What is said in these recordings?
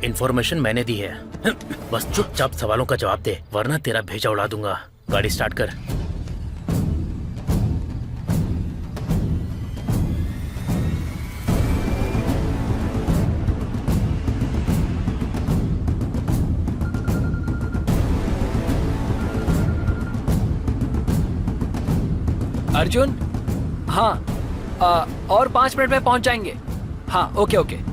Information मैंने दी है। बस चुपचाप सवालों का जवाब दे, वरना तेरा भेजा उड़ा दूंगा। गाड़ी स्टार्ट कर। अर्जुन, हाँ, और 5 मिनट में पहुंच जाएंगे। हाँ, ओके ओके।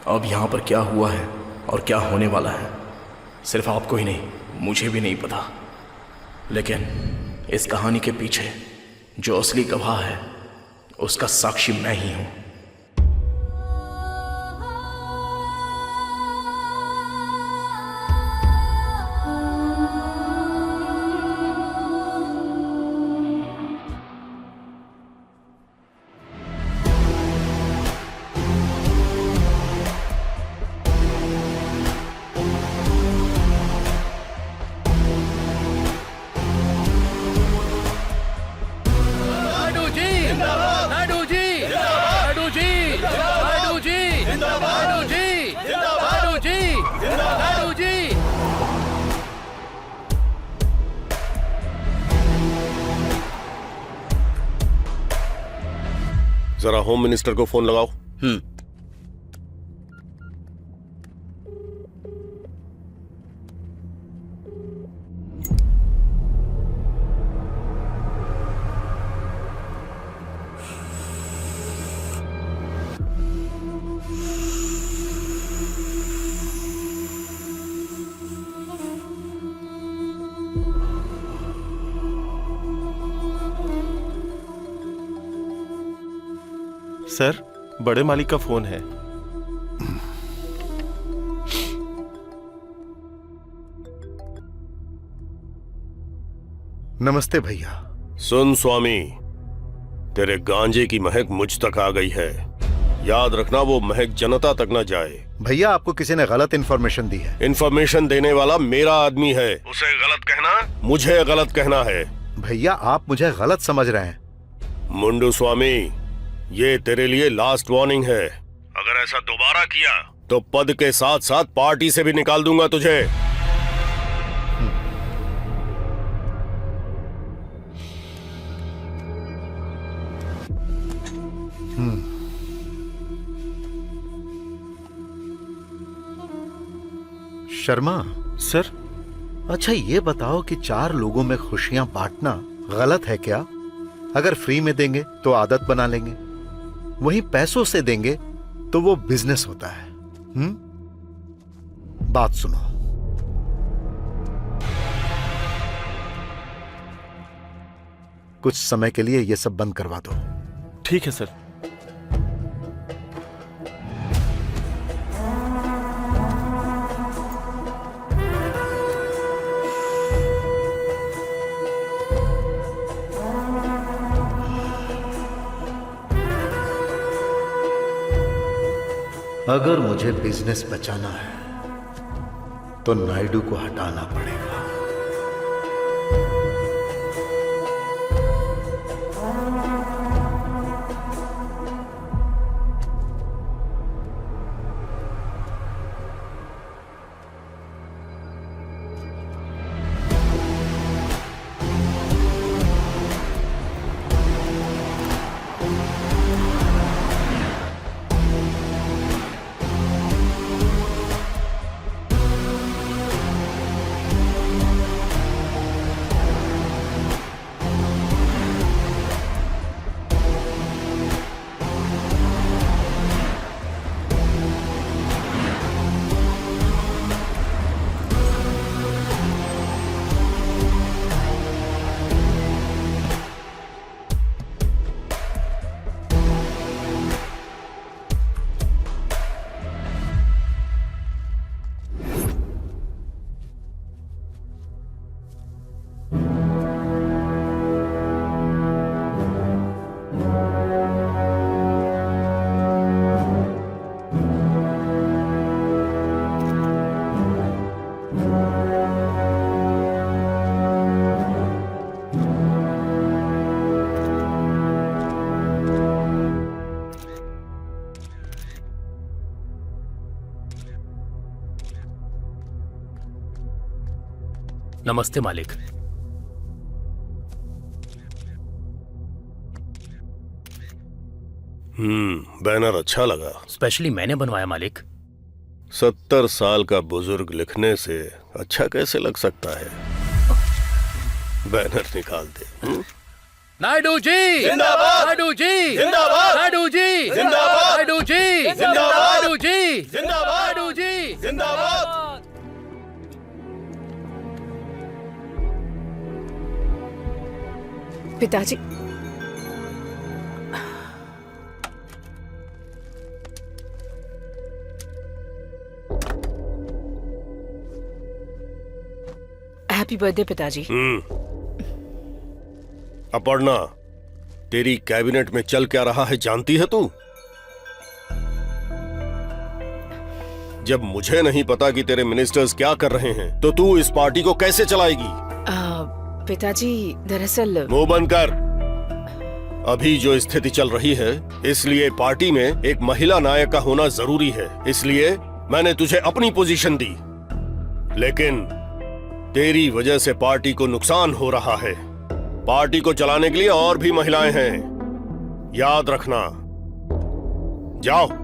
अब यहाँ पर क्या हुआ है और क्या होने वाला है, सिर्फ आपको ही नहीं, मुझे भी नहीं पता। लेकिन इस कहानी के पीछे जो असली गवाह है, उसका साक्षी मैं ही हूं। जरा होम मिनिस्टर को फोन लगाओ। सर, बड़े मालिक का फोन है। नमस्ते भैया। सुन स्वामी, तेरे गांजे की महक मुझ तक आ गई है। याद रखना, वो महक जनता तक न जाए। भैया, आपको किसी ने गलत इन्फॉर्मेशन दी है। इन्फॉर्मेशन देने वाला मेरा आदमी है, उसे गलत कहना मुझे गलत कहना है। भैया, आप मुझे गलत समझ रहे हैं। मुंडू स्वामी, ये तेरे लिए लास्ट वार्निंग है। अगर ऐसा दोबारा किया तो पद के साथ साथ पार्टी से भी निकाल दूंगा तुझे। शर्मा सर, अच्छा ये बताओ कि 4 लोगों में खुशियां बांटना गलत है क्या? अगर फ्री में देंगे तो आदत बना लेंगे, वहीं पैसों से देंगे तो वो बिजनेस होता है। बात सुनो। कुछ समय के लिए ये सब बंद करवा दो। ठीक है सर। अगर मुझे बिजनेस बचाना है तो नायडू को हटाना पड़ेगा। नमस्ते मालिक। बैनर अच्छा लगा। स्पेशली मैंने बनवाया मालिक। 70 साल का बुजुर्ग लिखने से अच्छा कैसे लग सकता है? बैनर निकाल दे। नायडू जी जिंदाबाद! नायडू जी जिंदाबाद! नायडू जी जिंदाबाद! नायडू जी जिंदाबाद! नायडू जी जिंदाबाद! नायडू जी जिंदाबाद! पिताजी, हैप्पी बर्थडे पिताजी। अपर्णा, तेरी कैबिनेट में चल क्या रहा है जानती है तू? जब मुझे नहीं पता कि तेरे मिनिस्टर्स क्या कर रहे हैं तो तू इस पार्टी को कैसे चलाएगी? पिताजी दरअसल मुंह बंद कर। अभी जो स्थिति चल रही है इसलिए पार्टी में एक महिला नायक का होना जरूरी है, इसलिए मैंने तुझे अपनी पोजीशन दी। लेकिन तेरी वजह से पार्टी को नुकसान हो रहा है। पार्टी को चलाने के लिए और भी महिलाएं हैं, याद रखना। जाओ।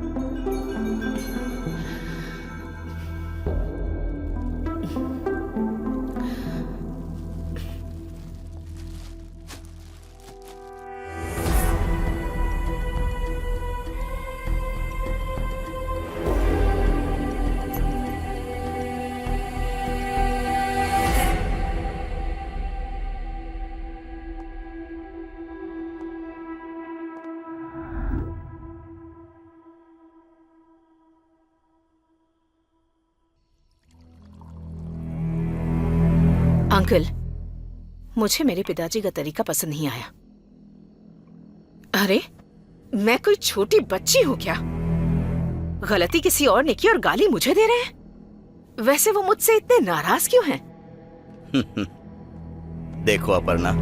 अंकल, मुझे मेरे पिताजी का तरीका पसंद नहीं आया। अरे, मैं कोई छोटी बच्ची हूँ क्या? गलती किसी और ने की और गाली मुझे दे रहे हैं। वैसे वो मुझसे इतने नाराज क्यों हैं? देखो अपर्णा,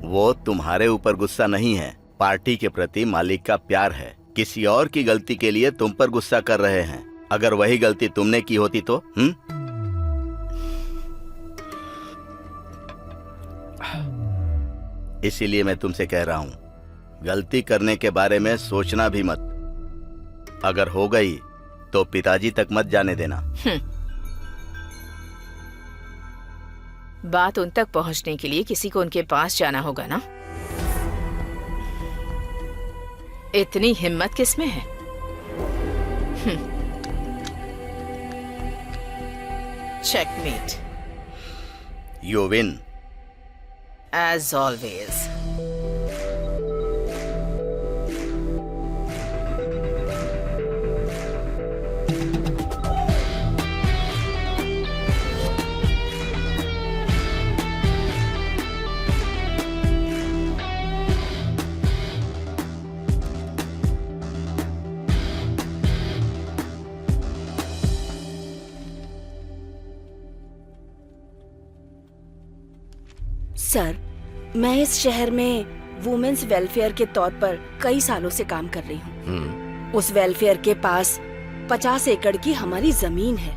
वो तुम्हारे ऊपर गुस्सा नहीं है, पार्टी के प्रति मालिक का प्यार है। किसी और की गलती के लिए तुम पर गुस्सा कर रहे हैं। अगर वही गलती तुमने की होती तो इसीलिए मैं तुमसे कह रहा हूं, गलती करने के बारे में सोचना भी मत। अगर हो गई तो पिताजी तक मत जाने देना। बात उन तक पहुंचने के लिए किसी को उनके पास जाना होगा ना? इतनी हिम्मत किसमें है? checkmate, you win. as always. Sir, मैं इस शहर में वुमेन्स वेलफेयर के तौर पर कई सालों से काम कर रही हूँ। उस वेलफेयर के पास 50 एकड़ की हमारी जमीन है।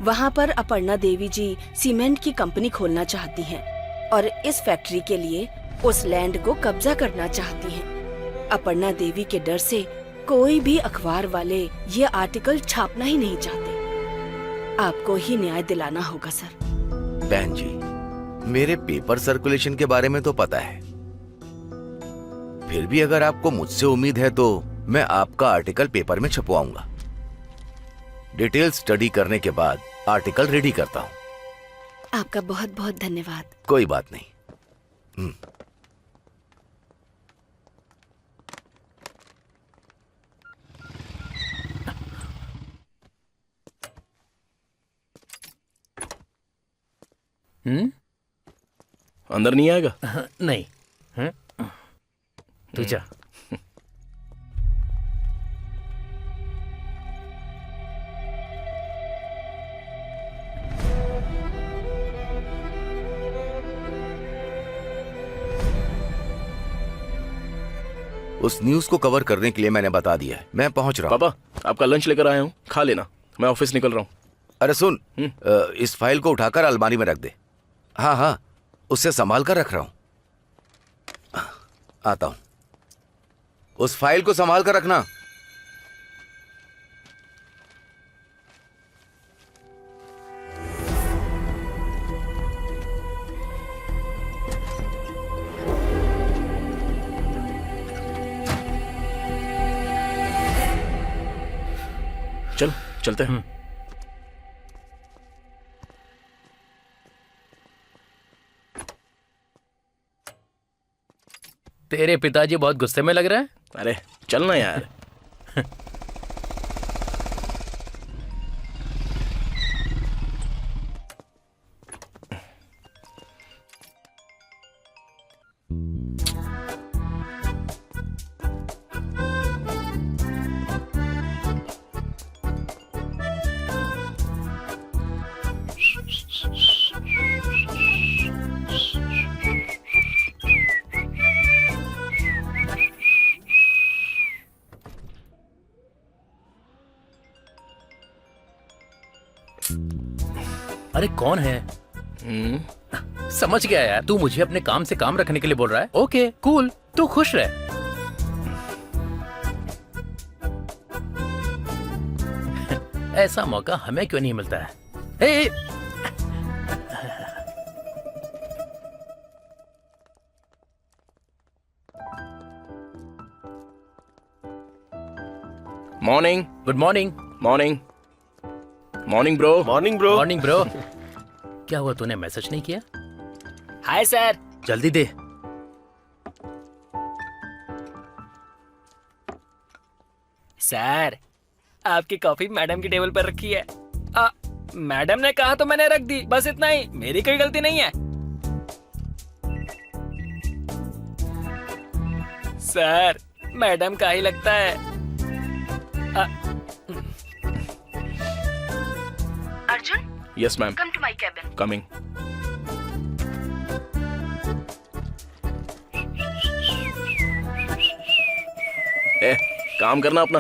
वहाँ पर अपर्णा देवी जी सीमेंट की कंपनी खोलना चाहती हैं और इस फैक्ट्री के लिए उस लैंड को कब्जा करना चाहती हैं। अपर्णा देवी के डर से कोई भी अखबार वाले ये आर्टिकल छापना ही नहीं चाहते। आपको ही न्याय दिलाना होगा सर। बहन जी, मेरे पेपर सर्कुलेशन के बारे में तो पता है, फिर भी अगर आपको मुझसे उम्मीद है तो मैं आपका आर्टिकल पेपर में छपवाऊंगा। डिटेल स्टडी करने के बाद आर्टिकल रेडी करता हूं। आपका बहुत बहुत धन्यवाद। कोई बात नहीं। अंदर नहीं आएगा? नहीं। तू जा। उस न्यूज को कवर करने के लिए मैंने बता दिया है। मैं पहुंच रहा हूं। पापा, आपका लंच लेकर आया हूँ, खा लेना। मैं ऑफिस निकल रहा हूँ। अरे सुन, इस फाइल को उठाकर अलमारी में रख दे। हाँ हाँ, उससे संभाल कर रख रहा हूं। आता हूं। उस फाइल को संभाल कर रखना। चल, चलते हैं। तेरे पिताजी बहुत गुस्से में लग रहा है। अरे चलना यार। अरे कौन है? समझ गया यार, तू मुझे अपने काम से काम रखने के लिए बोल रहा है। ओके कूल, तू खुश रह। ऐसा मौका हमें क्यों नहीं मिलता है? ए, morning. Good morning. Morning. Morning bro. Morning bro. Morning bro. क्या हुआ, तूने मैसेज नहीं किया? Hi sir. जल्दी दे। सर, आपकी कॉफी मैडम की टेबल पर रखी है। मैडम ने कहा तो मैंने रख दी, बस इतना ही। मेरी कोई गलती नहीं है। सर, मैडम का ही लगता है। Arjun, yes ma'am. Come to my cabin. Coming. काम करना अपना।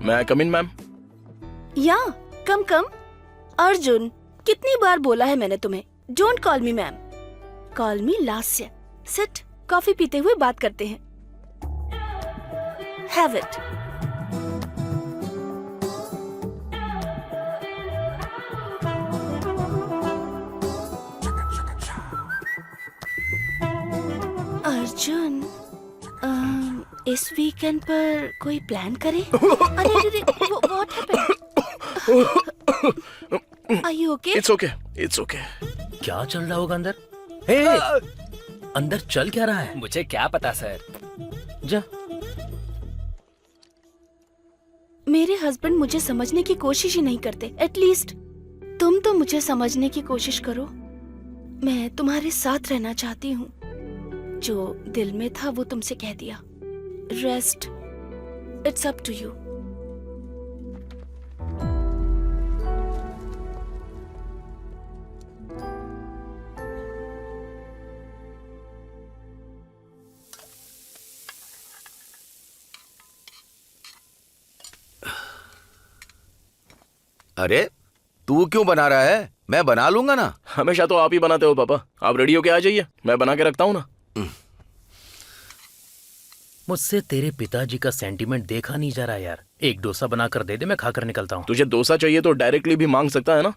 मैं कम इन मैम? या कम कम। अर्जुन, कितनी बार बोला है मैंने तुम्हें, don't call me ma'am, call me Lasya. Sit, coffee पीते हुए बात करते हैं। Have it. अर्जुन, इस वीकेंड पर कोई प्लान करे? अरे अरे what happened? Are you okay? It's okay, it's okay. क्या चल रहा होगा अंदर? हे, अंदर चल क्या रहा है? मुझे क्या पता सर। जा। मेरे हस्बैंड मुझे समझने की कोशिश ही नहीं करते। एटलीस्ट तुम तो मुझे समझने की कोशिश करो। मैं तुम्हारे साथ रहना चाहती हूँ। जो दिल में था वो तुमसे कह दिया। Rest, it's up to you. अरे तू क्यों बना रहा है? मैं बना लूंगा ना। हमेशा तो आप ही बनाते हो पापा। आप रेडी होके आ जाइए, मैं बना के रखता हूँ ना। मुझसे तेरे पिताजी का सेंटीमेंट देखा नहीं जा रहा यार। एक डोसा बना कर दे दे, मैं खाकर निकलता हूँ। तुझे डोसा चाहिए तो डायरेक्टली भी मांग सकता है ना।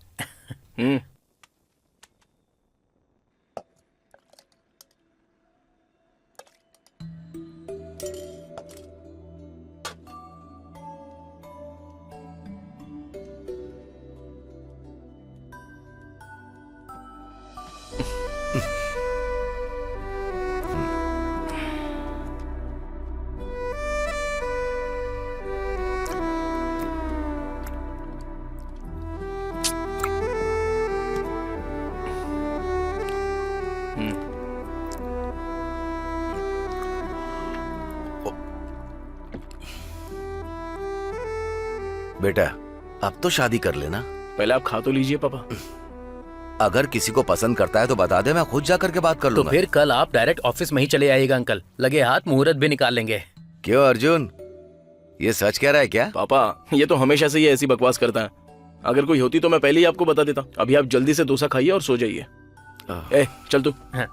बेटा अब तो शादी कर लेना। पहले आप खा तो लीजिए पापा। अगर किसी को पसंद करता है तो बता दे, मैं खुद जा करके बात कर तो लूंगा। फिर कल आप डायरेक्ट ऑफिस में ही चले आइएगा अंकल। लगे हाथ मुहूर्त भी निकाल लेंगे। क्यों अर्जुन, ये सच कह रहा है क्या? पापा ये तो हमेशा से ही ऐसी बकवास करता है। अगर कोई होती तो मैं पहले ही आपको बता देता। अभी आप जल्दी से डोसा खाइए और सो जाइए। ए चल तू। हाँ।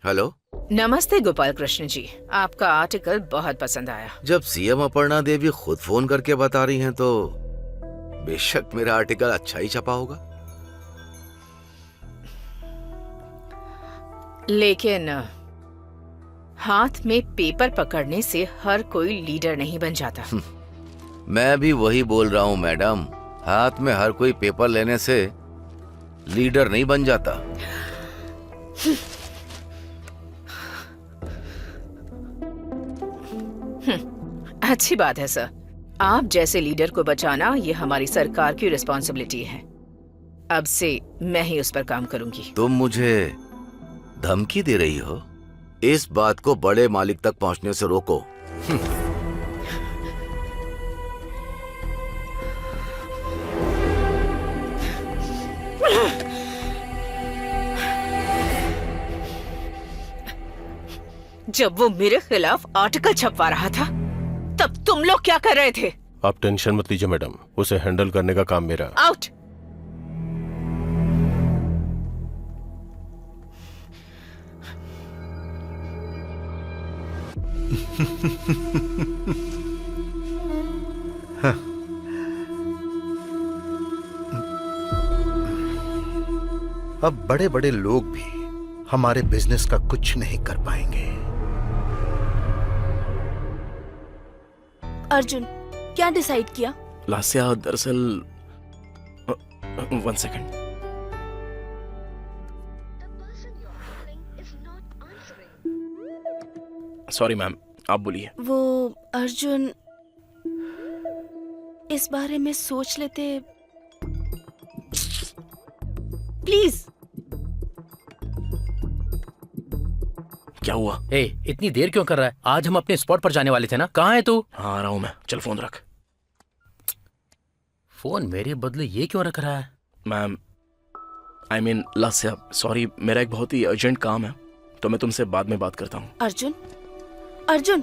हेलो। नमस्ते गोपाल कृष्ण जी, आपका आर्टिकल बहुत पसंद आया। जब सीएम अपर्णा देवी खुद फोन करके बता रही हैं तो बेशक मेरा आर्टिकल अच्छा ही छपा होगा। लेकिन हाथ में पेपर पकड़ने से हर कोई लीडर नहीं बन जाता। मैं भी वही बोल रहा हूँ मैडम, हाथ में हर कोई पेपर लेने से लीडर नहीं बन जाता। अच्छी बात है सर। आप जैसे लीडर को बचाना ये हमारी सरकार की रिस्पॉन्सिबिलिटी है। अब से मैं ही उस पर काम करूंगी। तुम मुझे धमकी दे रही हो? इस बात को बड़े मालिक तक पहुंचने से रोको। जब वो मेरे खिलाफ आर्टिकल छपवा रहा था तब तुम लोग क्या कर रहे थे? आप टेंशन मत लीजिए मैडम, उसे हैंडल करने का काम मेरा। आउट। अब बड़े बड़े लोग भी हमारे बिजनेस का कुछ नहीं कर पाएंगे। अर्जुन, क्या डिसाइड किया? लास्या दरअसल 1 सेकंड। सॉरी मैम, आप बोलिए। वो अर्जुन, इस बारे में सोच लेते प्लीज। क्या हुआ? ए, इतनी देर क्यों कर रहा है? आज हम अपने स्पॉट पर जाने वाले थे ना, कहाँ है तू? हाँ आ रहा हूँ मैं, चल फोन रख। फोन मेरे बदले ये क्यों रख रहा है? Ma'am I mean Lasya, sorry, मेरा एक बहुत ही अर्जेंट काम है, तो मैं तुमसे बाद में बात करता हूँ। अर्जुन, अर्जुन,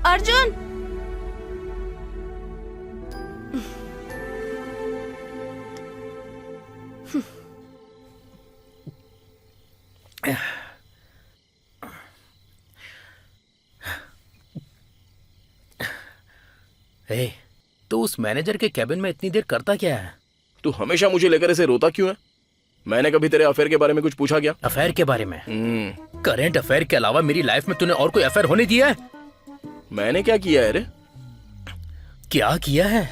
अर्जुन! ए, तू उस मैनेजर के कैबिन में इतनी देर करता क्या है? तू हमेशा मुझे लेकर ऐसे रोता क्यों है? मैंने कभी तेरे अफेयर के बारे में कुछ पूछा क्या? अफेयर के बारे में? करंट अफेयर के अलावा मेरी लाइफ में तूने और कोई अफेयर होने दिया है? मैंने क्या किया है रे? क्या किया है?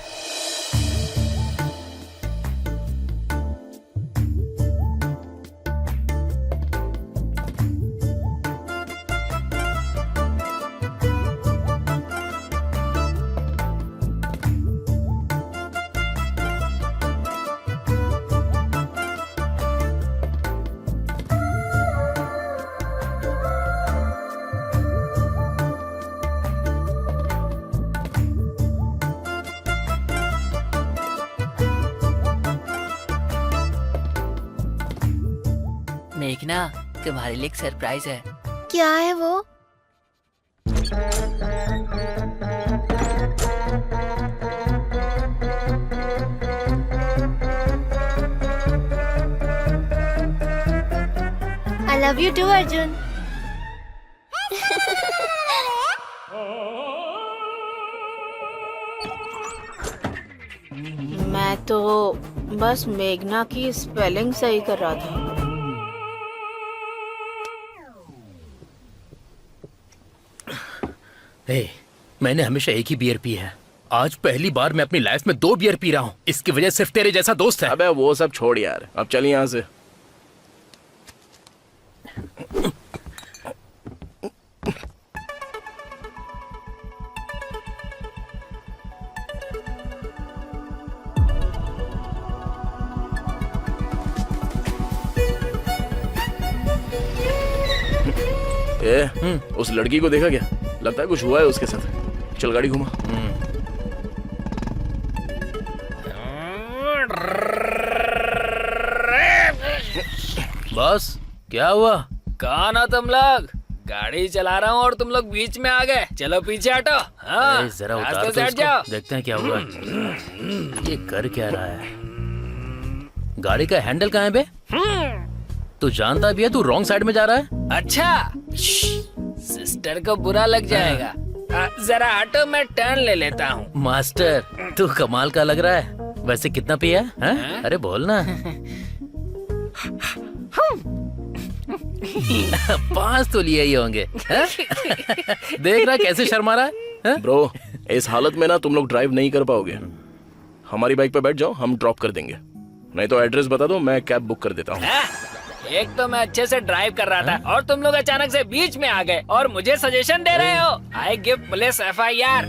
मेघना, तुम्हारे लिए एक सरप्राइज है। क्या है वो? I love you too, Arjun. मैं तो बस मेघना की स्पेलिंग सही कर रहा था। ए, मैंने हमेशा एक ही बियर पी है। आज पहली बार मैं अपनी लाइफ में 2 बियर पी रहा हूँ। इसकी वजह सिर्फ तेरे जैसा दोस्त है। अबे वो सब छोड़ यार, अब चल यहाँ से। उस लड़की को देखा क्या? लगता है कुछ हुआ है उसके साथ। चल गाड़ी घुमा। बस क्या हुआ? कहाँ ना तुम लोग? गाड़ी चला रहा हूँ और तुम लोग बीच में आ गए। चलो पीछे हटो। हाँ, जरा रास्ते उतार से तो हट जाओ। इसको, देखते हैं क्या हुआ। ये कर क्या रहा है? गाड़ी का हैंडल कहाँ है बे? तू जानता भी है तू रॉन्ग साइड में जा रहा है। अच्छा, सिस्टर को बुरा लग जाएगा। जरा हटो, मैं टर्न ले लेता हूँ। मास्टर, तू कमाल का लग रहा है। वैसे कितना पिया है? अरे बोल ना। 5 तो लिए ही होंगे। देख रहा कैसे शर्मा रहा है? ब्रो, इस हालत में ना तुम लोग ड्राइव नहीं कर पाओगे। हमारी बाइक पे बैठ जाओ, हम ड्रॉप कर देंगे। नहीं तो एड्रेस बता दो, मैं कैब बुक कर देता हूँ। एक तो मैं अच्छे से ड्राइव कर रहा था और तुम लोग अचानक से बीच में आ गए और मुझे सजेशन दे रहे हो। I give police FIR।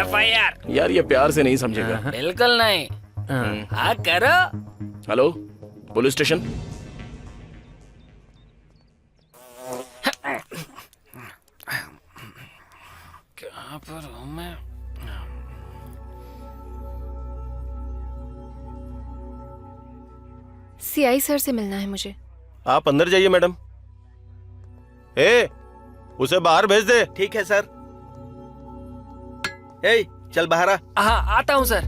FIR। यार ये प्यार से नहीं समझेगा। बिल्कुल नहीं। हाँ करो। Hello, police station. कहाँ पर हूँ मैं? CI सर से मिलना है मुझे। आप अंदर जाइए मैडम। उसे बाहर भेज दे। ठीक है सर। ए, चल बाहर आ। हाँ, आता हूँ सर।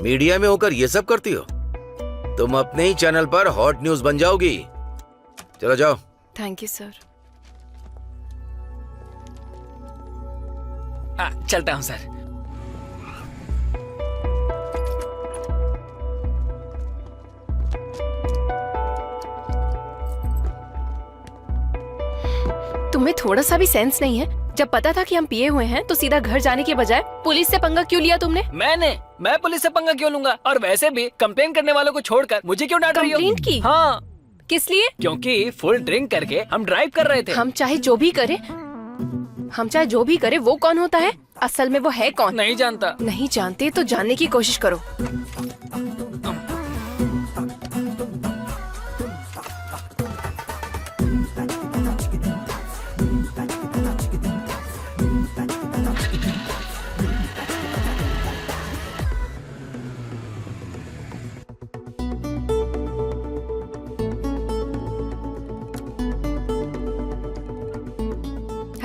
मीडिया में होकर ये सब करती हो? तुम अपने ही चैनल पर हॉट न्यूज बन जाओगी। चलो जाओ। Thank you sir. चलता हूँ सर। तुम्हें थोड़ा सा भी सेंस नहीं है? जब पता था कि हम पिए हुए हैं तो सीधा घर जाने के बजाय पुलिस से पंगा क्यों लिया तुमने? मैं पुलिस से पंगा क्यों लूंगा? और वैसे भी कंप्लेन करने वालों को छोड़कर मुझे क्यों डांट रही हो? कंप्लेंट की? हाँ। किस लिए? क्योंकि फुल ड्रिंक करके हम ड्राइव कर रहे थे। हम चाहे जो भी करे वो कौन होता है? असल में वो है कौन? नहीं जानता। नहीं जानते तो जानने की कोशिश करो।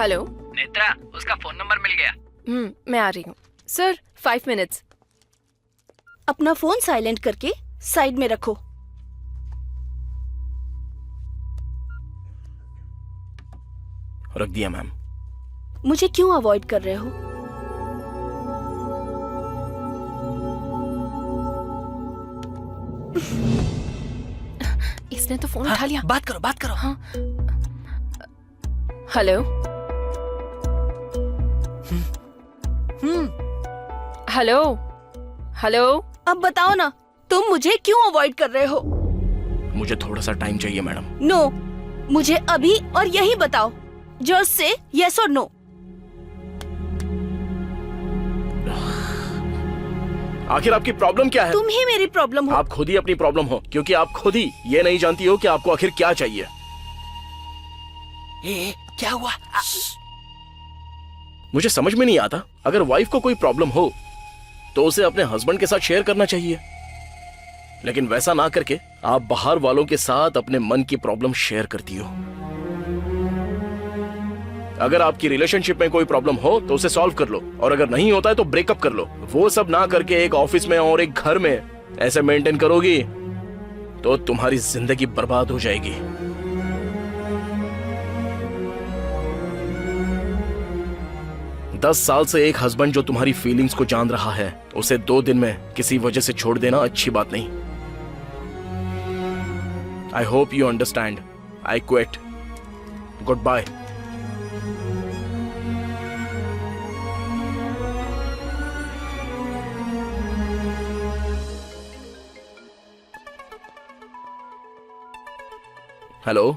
हेलो। नेत्रा, उसका फोन नंबर मिल गया। मैं आ रही हूँ सर। 5 मिनट्स। अपना फोन साइलेंट करके साइड में रखो। रख दिया मैम। मुझे क्यों अवॉइड कर रहे हो? इसने तो फोन उठा लिया। बात करो, बात करो। हाँ। हेलो। हेलो। हेलो। अब बताओ ना, तुम मुझे क्यों अवॉइड कर रहे हो? मुझे थोड़ा सा टाइम चाहिए मैडम। नो, मुझे अभी और यही बताओ। जस्ट से यस और नो। आखिर आपकी प्रॉब्लम क्या है? तुम ही मेरी प्रॉब्लम हो। आप खुद ही अपनी प्रॉब्लम हो, क्योंकि आप खुद ही ये नहीं जानती हो कि आपको आखिर क्या चाहिए। क्या हुआ? मुझे समझ में नहीं आता, अगर वाइफ को कोई प्रॉब्लम हो तो उसे अपने हस्बैंड के साथ शेयर करना चाहिए, लेकिन वैसा ना करके आप बाहर वालों के साथ अपने मन की प्रॉब्लम शेयर करती हो। अगर आपकी रिलेशनशिप में कोई प्रॉब्लम हो तो उसे सॉल्व कर लो, और अगर नहीं होता है तो ब्रेकअप कर लो। वो सब ना करके एक ऑफिस में और एक घर में ऐसे मेंटेन करोगी तो तुम्हारी जिंदगी बर्बाद हो जाएगी। दस साल से एक हस्बैंड जो तुम्हारी फीलिंग्स को जान रहा है, उसे 2 दिन में किसी वजह से छोड़ देना अच्छी बात नहीं। I hope you understand. I quit. Goodbye. Hello.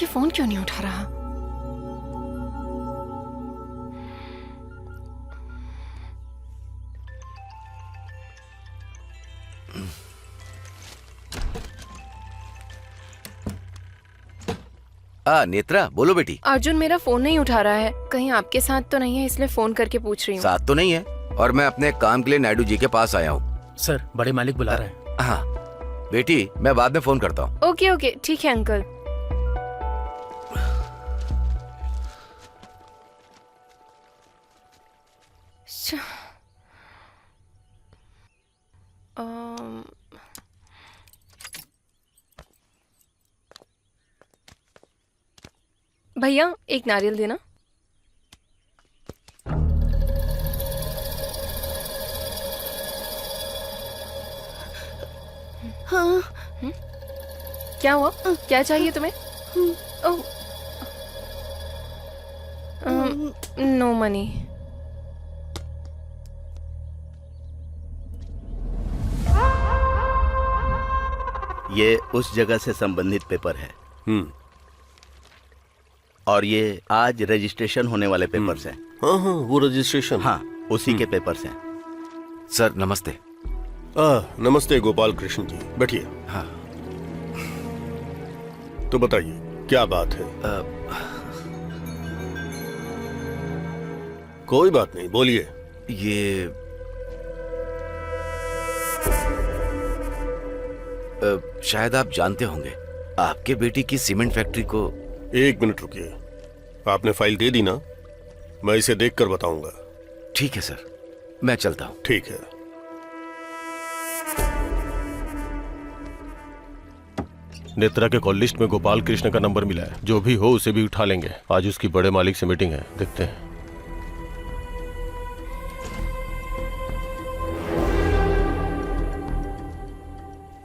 ये फोन क्यों नहीं उठा रहा? नेत्रा, बोलो बेटी। अर्जुन मेरा फोन नहीं उठा रहा है। कहीं आपके साथ तो नहीं है, इसलिए फोन करके पूछ रही हूँ। साथ तो नहीं है, और मैं अपने काम के लिए नायडू जी के पास आया हूँ। सर, बड़े मालिक बुला रहे हैं। हाँ बेटी, मैं बाद में फोन करता हूँ। ओके ओके, ठीक है अंकल। भैया एक नारियल देना। हाँ। क्या हुआ? क्या चाहिए तुम्हें? ओह, नो मनी। ये उस जगह से संबंधित पेपर है। और ये आज रजिस्ट्रेशन होने वाले पेपर्स हैं। हाँ हाँ, वो रजिस्ट्रेशन। हाँ, उसी के पेपर्स हैं। सर नमस्ते। नमस्ते गोपाल कृष्ण जी, बैठिए। हाँ। तो बताइए क्या बात है? कोई बात नहीं, बोलिए। ये शायद आप जानते होंगे, आपके बेटी की सीमेंट फैक्ट्री को। 1 मिनट रुकिए। आपने फाइल दे दी ना? मैं इसे देखकर बताऊंगा। ठीक है सर, मैं चलता हूँ। ठीक है। नेत्रा के कॉल लिस्ट में गोपाल कृष्ण का नंबर मिला है। जो भी हो उसे भी उठा लेंगे। आज उसकी बड़े मालिक से मीटिंग है, देखते हैं।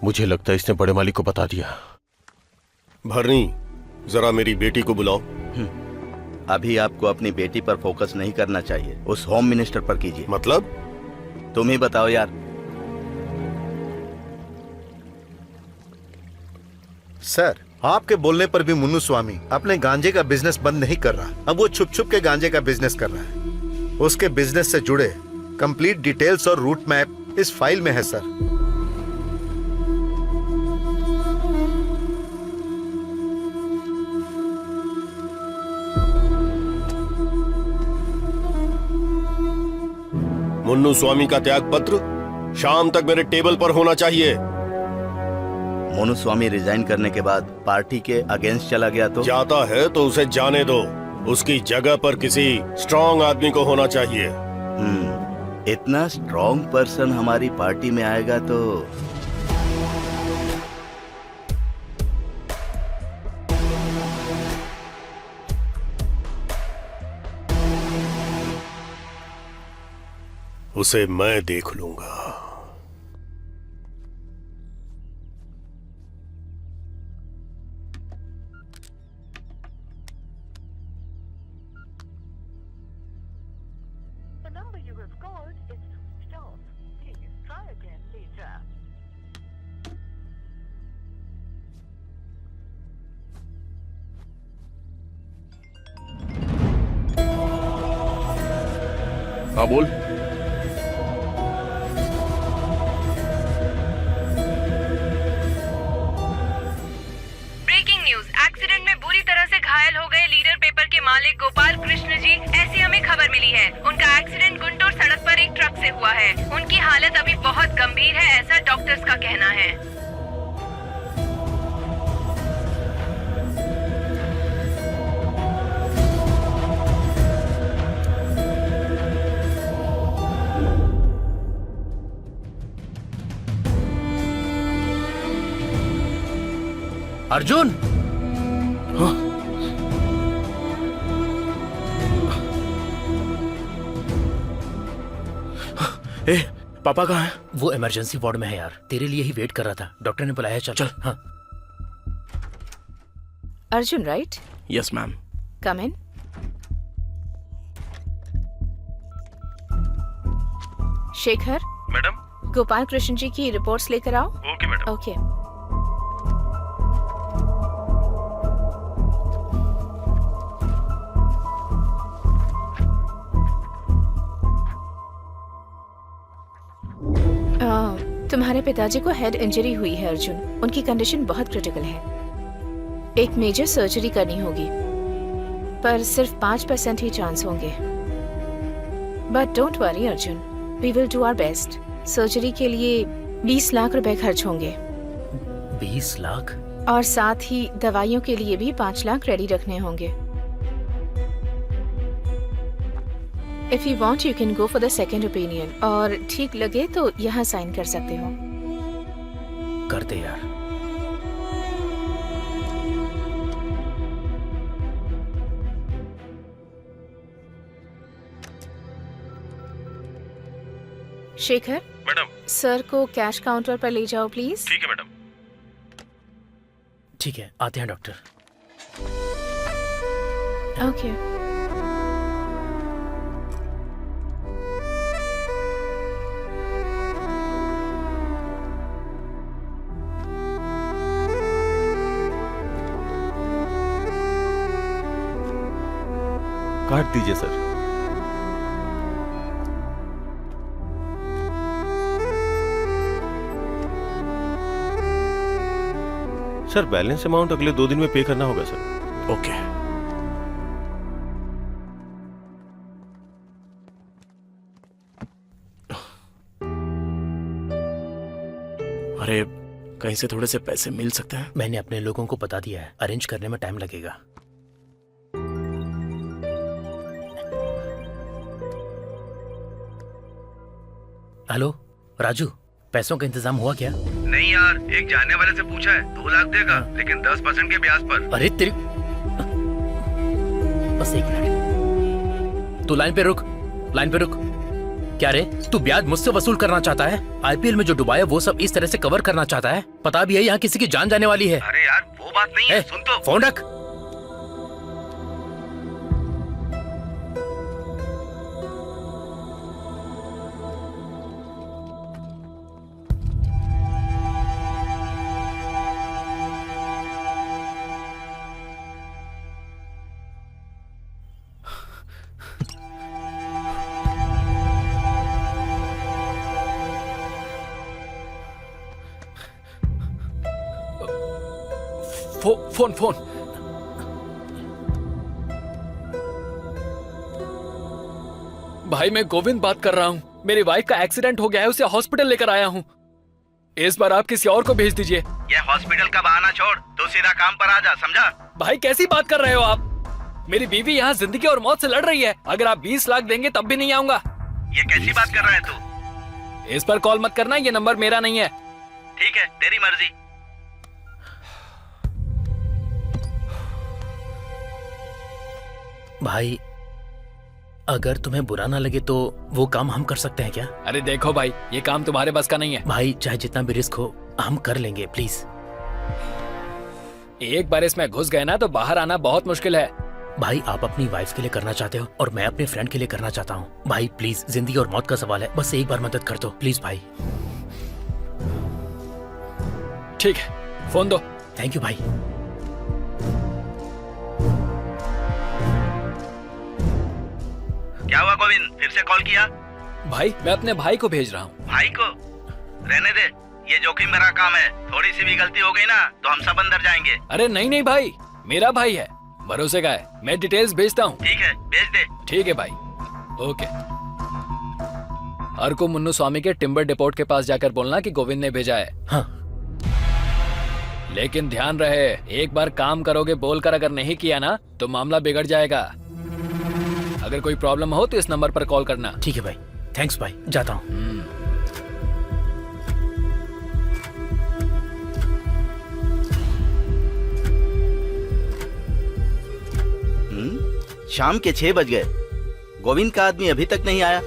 मुझे लगता है इसने बड़े मालिक को बता दिया। भरनी, जरा मेरी बेटी को बुलाओ। अभी आपको अपनी बेटी पर फोकस नहीं करना चाहिए, उस होम मिनिस्टर पर कीजिए। मतलब? तुम ही बताओ यार। सर, आपके बोलने पर भी मुन्नू स्वामी अपने गांजे का बिजनेस बंद नहीं कर रहा। अब वो छुप छुप के गांजे का बिजनेस कर रहा है। उसके बिजनेस से जुड़े कंप्लीट डिटेल्स और रूट मैप इस फाइल में है सर। मुन्नू स्वामी का त्याग पत्र शाम तक मेरे टेबल पर होना चाहिए। मोनू स्वामी रिजाइन करने के बाद पार्टी के अगेंस्ट चला गया तो? जाता है तो उसे जाने दो। उसकी जगह पर किसी स्ट्रांग आदमी को होना चाहिए। इतना स्ट्रांग पर्सन हमारी पार्टी में आएगा तो उसे मैं देख लूंगा। हाँ बोल। ब्रेकिंग न्यूज, एक्सीडेंट में बुरी तरह से घायल हो गए लीडर पेपर के मालिक गोपाल कृष्ण जी, ऐसी हमें खबर मिली है। उनका एक्सीडेंट गुंटूर सड़क पर एक ट्रक से हुआ है। उनकी हालत अभी बहुत गंभीर है, ऐसा डॉक्टर्स का कहना है। अर्जुन, ए, पापा कहाँ हैं? वो इमरजेंसी वार्ड में है यार, तेरे लिए ही वेट कर रहा था। डॉक्टर ने बुलाया। चल चल। हाँ। Arjun, right? Yes ma'am. Come in. Shekhar, madam. Gopal Krishna ji की रिपोर्ट्स लेकर आओ। Okay madam. ओके। तुम्हारे पिताजी को हेड इंजरी हुई है अर्जुन। उनकी कंडीशन बहुत क्रिटिकल है। एक मेजर सर्जरी करनी होगी, पर सिर्फ 5% ही चांस होंगे। But don't worry Arjun, we will do our best. Surgery के लिए 20 लाख रुपए खर्च होंगे। 20 लाख? और साथ ही दवाइयों के लिए भी 5 लाख रेडी रखने होंगे। If you want, you can go for the second opinion. और ठीक लगे तो यहाँ साइन कर सकते हो। कर दे यार। शेखर, मैडम। सर को कैश काउंटर पर ले जाओ प्लीज। ठीक है मैडम। ठीक है, आते हैं डॉक्टर। ओके। काट दीजिए सर। सर, बैलेंस अमाउंट अगले 2 दिन में पे करना होगा सर। ओके। अरे, कहीं से थोड़े से पैसे मिल सकते हैं? मैंने अपने लोगों को बता दिया है, अरेंज करने में टाइम लगेगा। हेलो राजू, पैसों का इंतजाम हुआ क्या? नहीं यार, एक जानने वाले से पूछा है, 2 लाख देगा, लेकिन 10% के ब्याज पर। अरे तेरी, बस 1 मिनट, तू लाइन पे रुक, लाइन पे रुक। क्या रे, तू ब्याज मुझसे वसूल करना चाहता है? आईपीएल में जो डुबाया वो सब इस तरह से कवर करना चाहता है? पता भी है यहाँ किसी की जान जाने वाली है। अरे यार वो बात नहीं है, सुन तो। फोन रख। फोन। भाई मैं गोविंद बात कर रहा हूँ। मेरी वाइफ का एक्सीडेंट हो गया है, उसे हॉस्पिटल लेकर आया हूँ। इस बार आप किसी और को भेज दीजिए। ये हॉस्पिटल का बहाना छोड़, तो सीधा काम पर आ जा, समझा? भाई कैसी बात कर रहे हो आप? मेरी बीवी यहाँ जिंदगी और मौत से लड़ रही है। अगर आप 20 लाख देंगे तब भी नहीं आऊंगा। ये कैसी बात कर रहा है तू? इस पर कॉल मत करना, ये नंबर मेरा नहीं है। ठीक है, तेरी मर्जी। भाई अगर तुम्हें बुरा ना लगे तो वो काम हम कर सकते हैं क्या? अरे देखो भाई, ये काम तुम्हारे बस का नहीं है। भाई चाहे जितना भी रिस्क हो हम कर लेंगे, प्लीज। एक बार इसमें घुस गए ना तो बाहर आना बहुत मुश्किल है। भाई आप अपनी वाइफ के लिए करना चाहते हो और मैं अपने फ्रेंड के लिए करना चाहता हूँ। भाई प्लीज, जिंदगी और मौत का सवाल है, बस एक बार मदद कर दो प्लीज भाई। ठीक है, फोन दो। थैंक यू भाई। क्या हुआ गोविंद, फिर से कॉल किया? भाई मैं अपने भाई को भेज रहा हूँ। भाई को? रहने दे, ये जोखिम भरा काम है। थोड़ी सी भी गलती हो गई ना तो हम सब अंदर जाएंगे। अरे नहीं भाई, मेरा भाई है, भरोसे का है। मैं डिटेल्स भेजता हूँ। ठीक है, भेज दे। ठीक है भाई, ओके। अर्को मुन्नू स्वामी के टिम्बर डिपोट के पास जाकर बोलना कि गोविंद ने भेजा है। हाँ। लेकिन ध्यान रहे, एक बार काम करोगे बोलकर अगर नहीं किया ना तो मामला बिगड़ जाएगा। अगर कोई प्रॉब्लम हो तो इस नंबर पर कॉल करना। ठीक है भाई, थैंक्स भाई, जाता हूँ। शाम के 6 बज गए, गोविंद का आदमी अभी तक नहीं आया।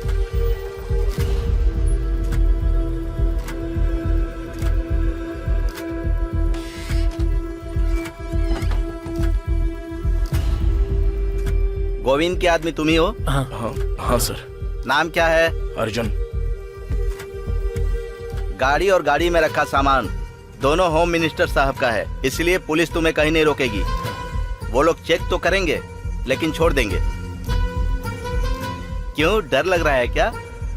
गोविंद के आदमी तुम ही हो? हाँ सर। नाम क्या है? अर्जुन। गाड़ी और गाड़ी में रखा सामान दोनों होम मिनिस्टर साहब का है, इसलिए पुलिस तुम्हें कहीं नहीं रोकेगी। वो लोग चेक तो करेंगे लेकिन छोड़ देंगे। क्यों, डर लग रहा है क्या?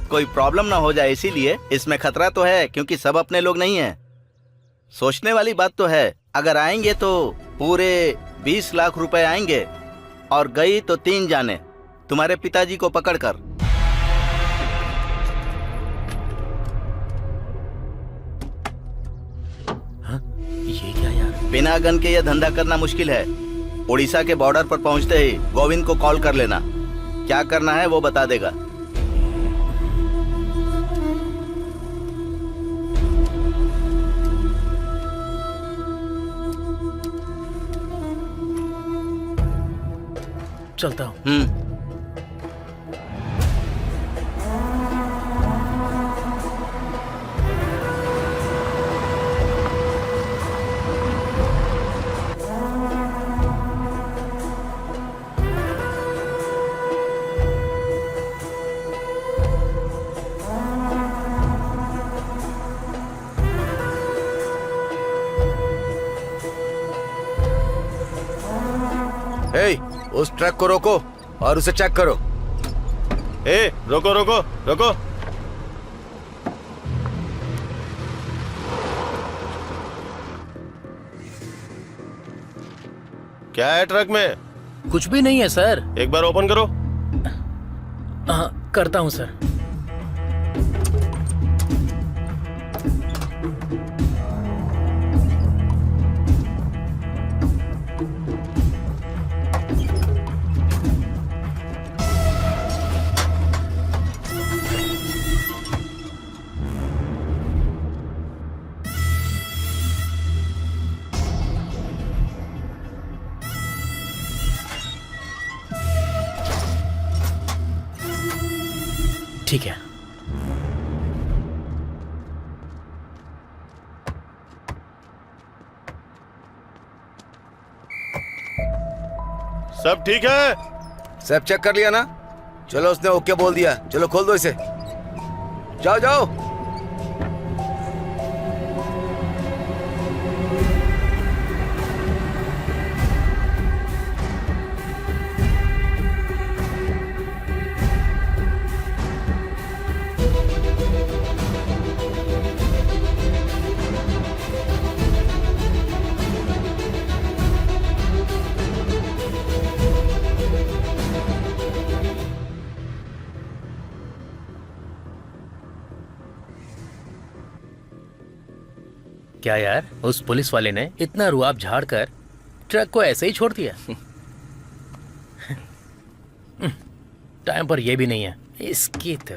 कोई प्रॉब्लम ना हो जाए इसीलिए। इसमें खतरा तो है क्योंकि सब अपने लोग नहीं हैं। सोचने वाली बात तो है। अगर आएंगे तो पूरे 20 लाख रुपए आएंगे और गई तो 3 जाने, तुम्हारे पिताजी को पकड़कर। हाँ? ये क्या यार? बिना गन के यह धंधा करना मुश्किल है। उड़ीसा के बॉर्डर पर पहुंचते ही गोविंद को कॉल कर लेना। क्या करना है वो बता देगा। चलता हूँ। उस ट्रक को रोको और उसे चेक करो। रोको रोको रोको। क्या है ट्रक में? कुछ भी नहीं है सर। एक बार ओपन करो। हाँ करता हूँ सर। ठीक है। सब ठीक है? सब चेक कर लिया ना? चलो उसने ओके बोल दिया, चलो खोल दो इसे। जाओ जाओ। क्या यार, उस पुलिस वाले ने इतना रुआब झाड़ कर ट्रक को ऐसे ही छोड़ दिया? टाइम पर यह भी नहीं है इसकी तो।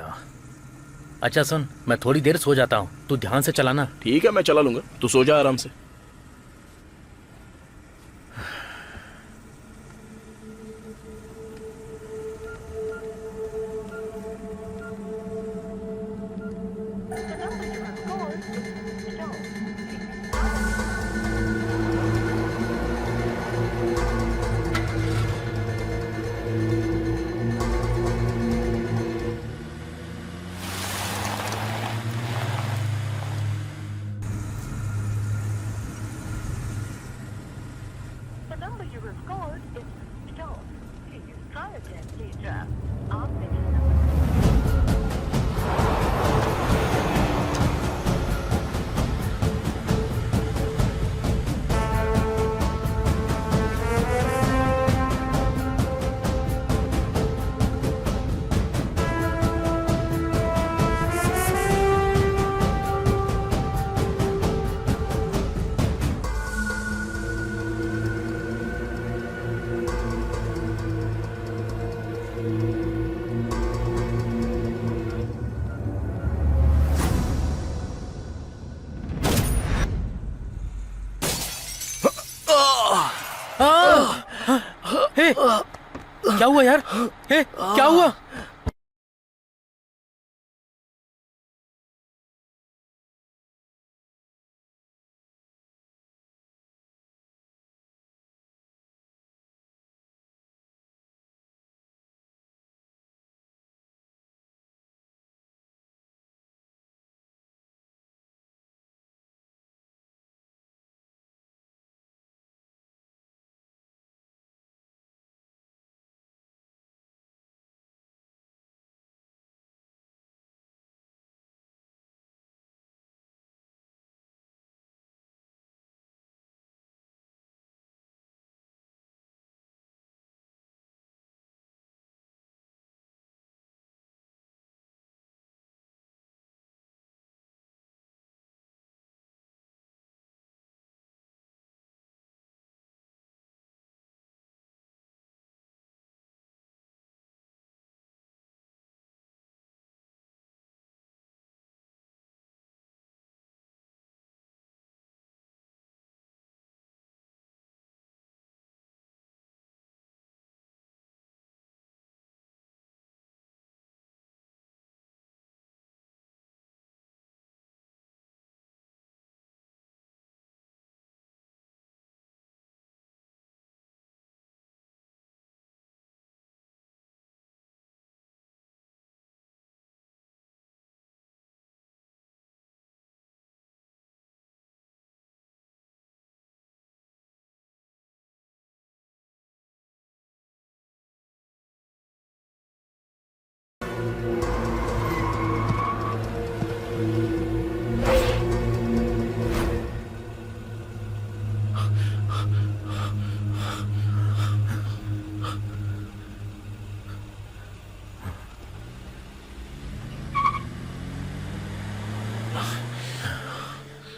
अच्छा सुन, मैं थोड़ी देर सो जाता हूँ, तू ध्यान से चलाना। ठीक है, मैं चला लूंगा, तू सो जा आराम से। हे, क्या हुआ यार? हे, क्या हुआ?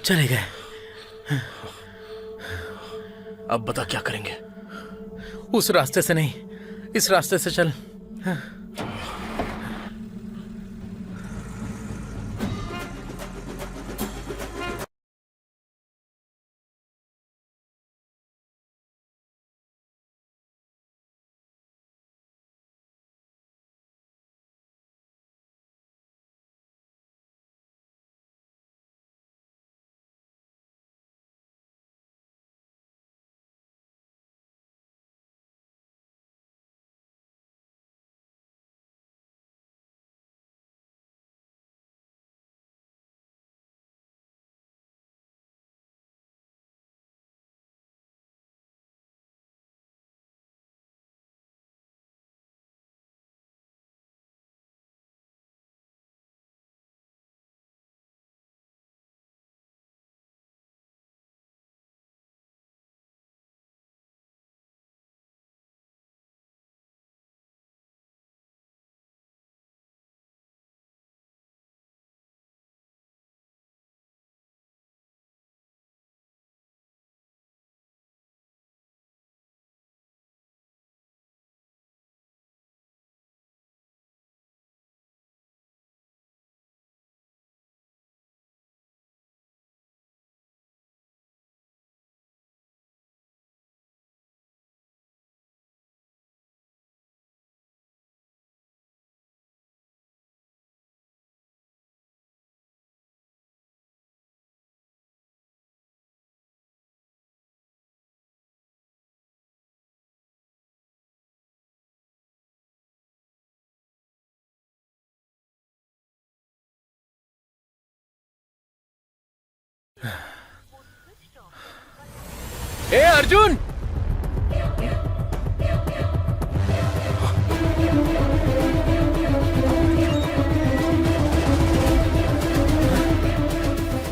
चले गए। अब बता क्या करेंगे? उस रास्ते से नहीं, इस रास्ते से चल। ए अर्जुन,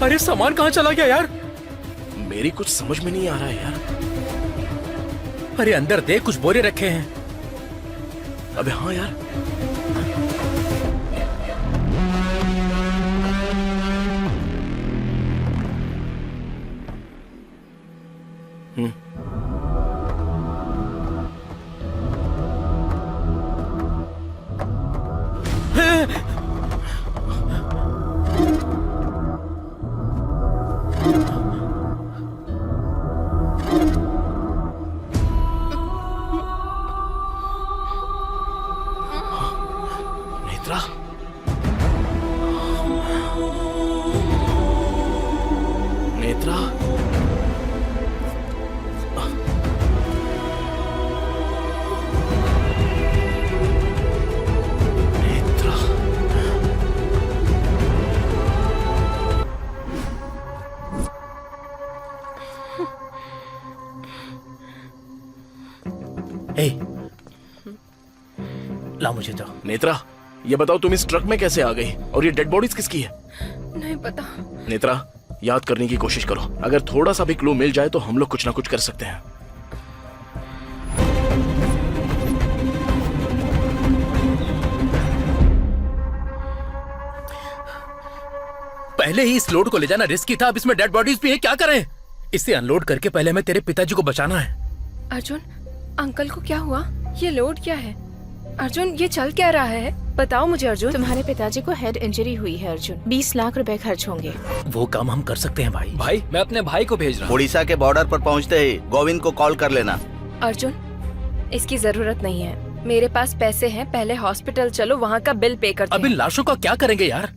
अरे सामान कहाँ चला गया यार? मेरी कुछ समझ में नहीं आ रहा है यार। अरे अंदर देख, कुछ बोरे रखे हैं। अबे हाँ यार, नेत्रा, नेत्रा, नेत्रा, ए, ला मुझे दो। नेत्रा, ये बताओ तुम इस ट्रक में कैसे आ गई और ये डेड बॉडीज किसकी है? नहीं पता। नेत्रा, याद करने की कोशिश करो। अगर थोड़ा सा भी क्लू मिल जाए तो हम लोग कुछ ना कुछ कर सकते हैं। पहले ही इस लोड को ले जाना रिस्की था, अब इसमें डेड बॉडीज भी है। क्या करें? इसे अनलोड करके पहले हमें तेरे पिताजी को बचाना है। अर्जुन, अंकल को क्या हुआ? ये लोड क्या है? अर्जुन, ये चल क्या रहा है? बताओ मुझे अर्जुन। तुम्हारे पिताजी को हेड इंजरी हुई है अर्जुन। 20 लाख रुपए खर्च होंगे। वो काम हम कर सकते हैं भाई। भाई, मैं अपने भाई को भेज रहा हूँ। उड़ीसा के बॉर्डर पर पहुंचते ही गोविंद को कॉल कर लेना। अर्जुन, इसकी जरूरत नहीं है। मेरे पास पैसे हैं, पहले हॉस्पिटल चलो, वहाँ का बिल पे करते अब इन लाशों का क्या करेंगे यार?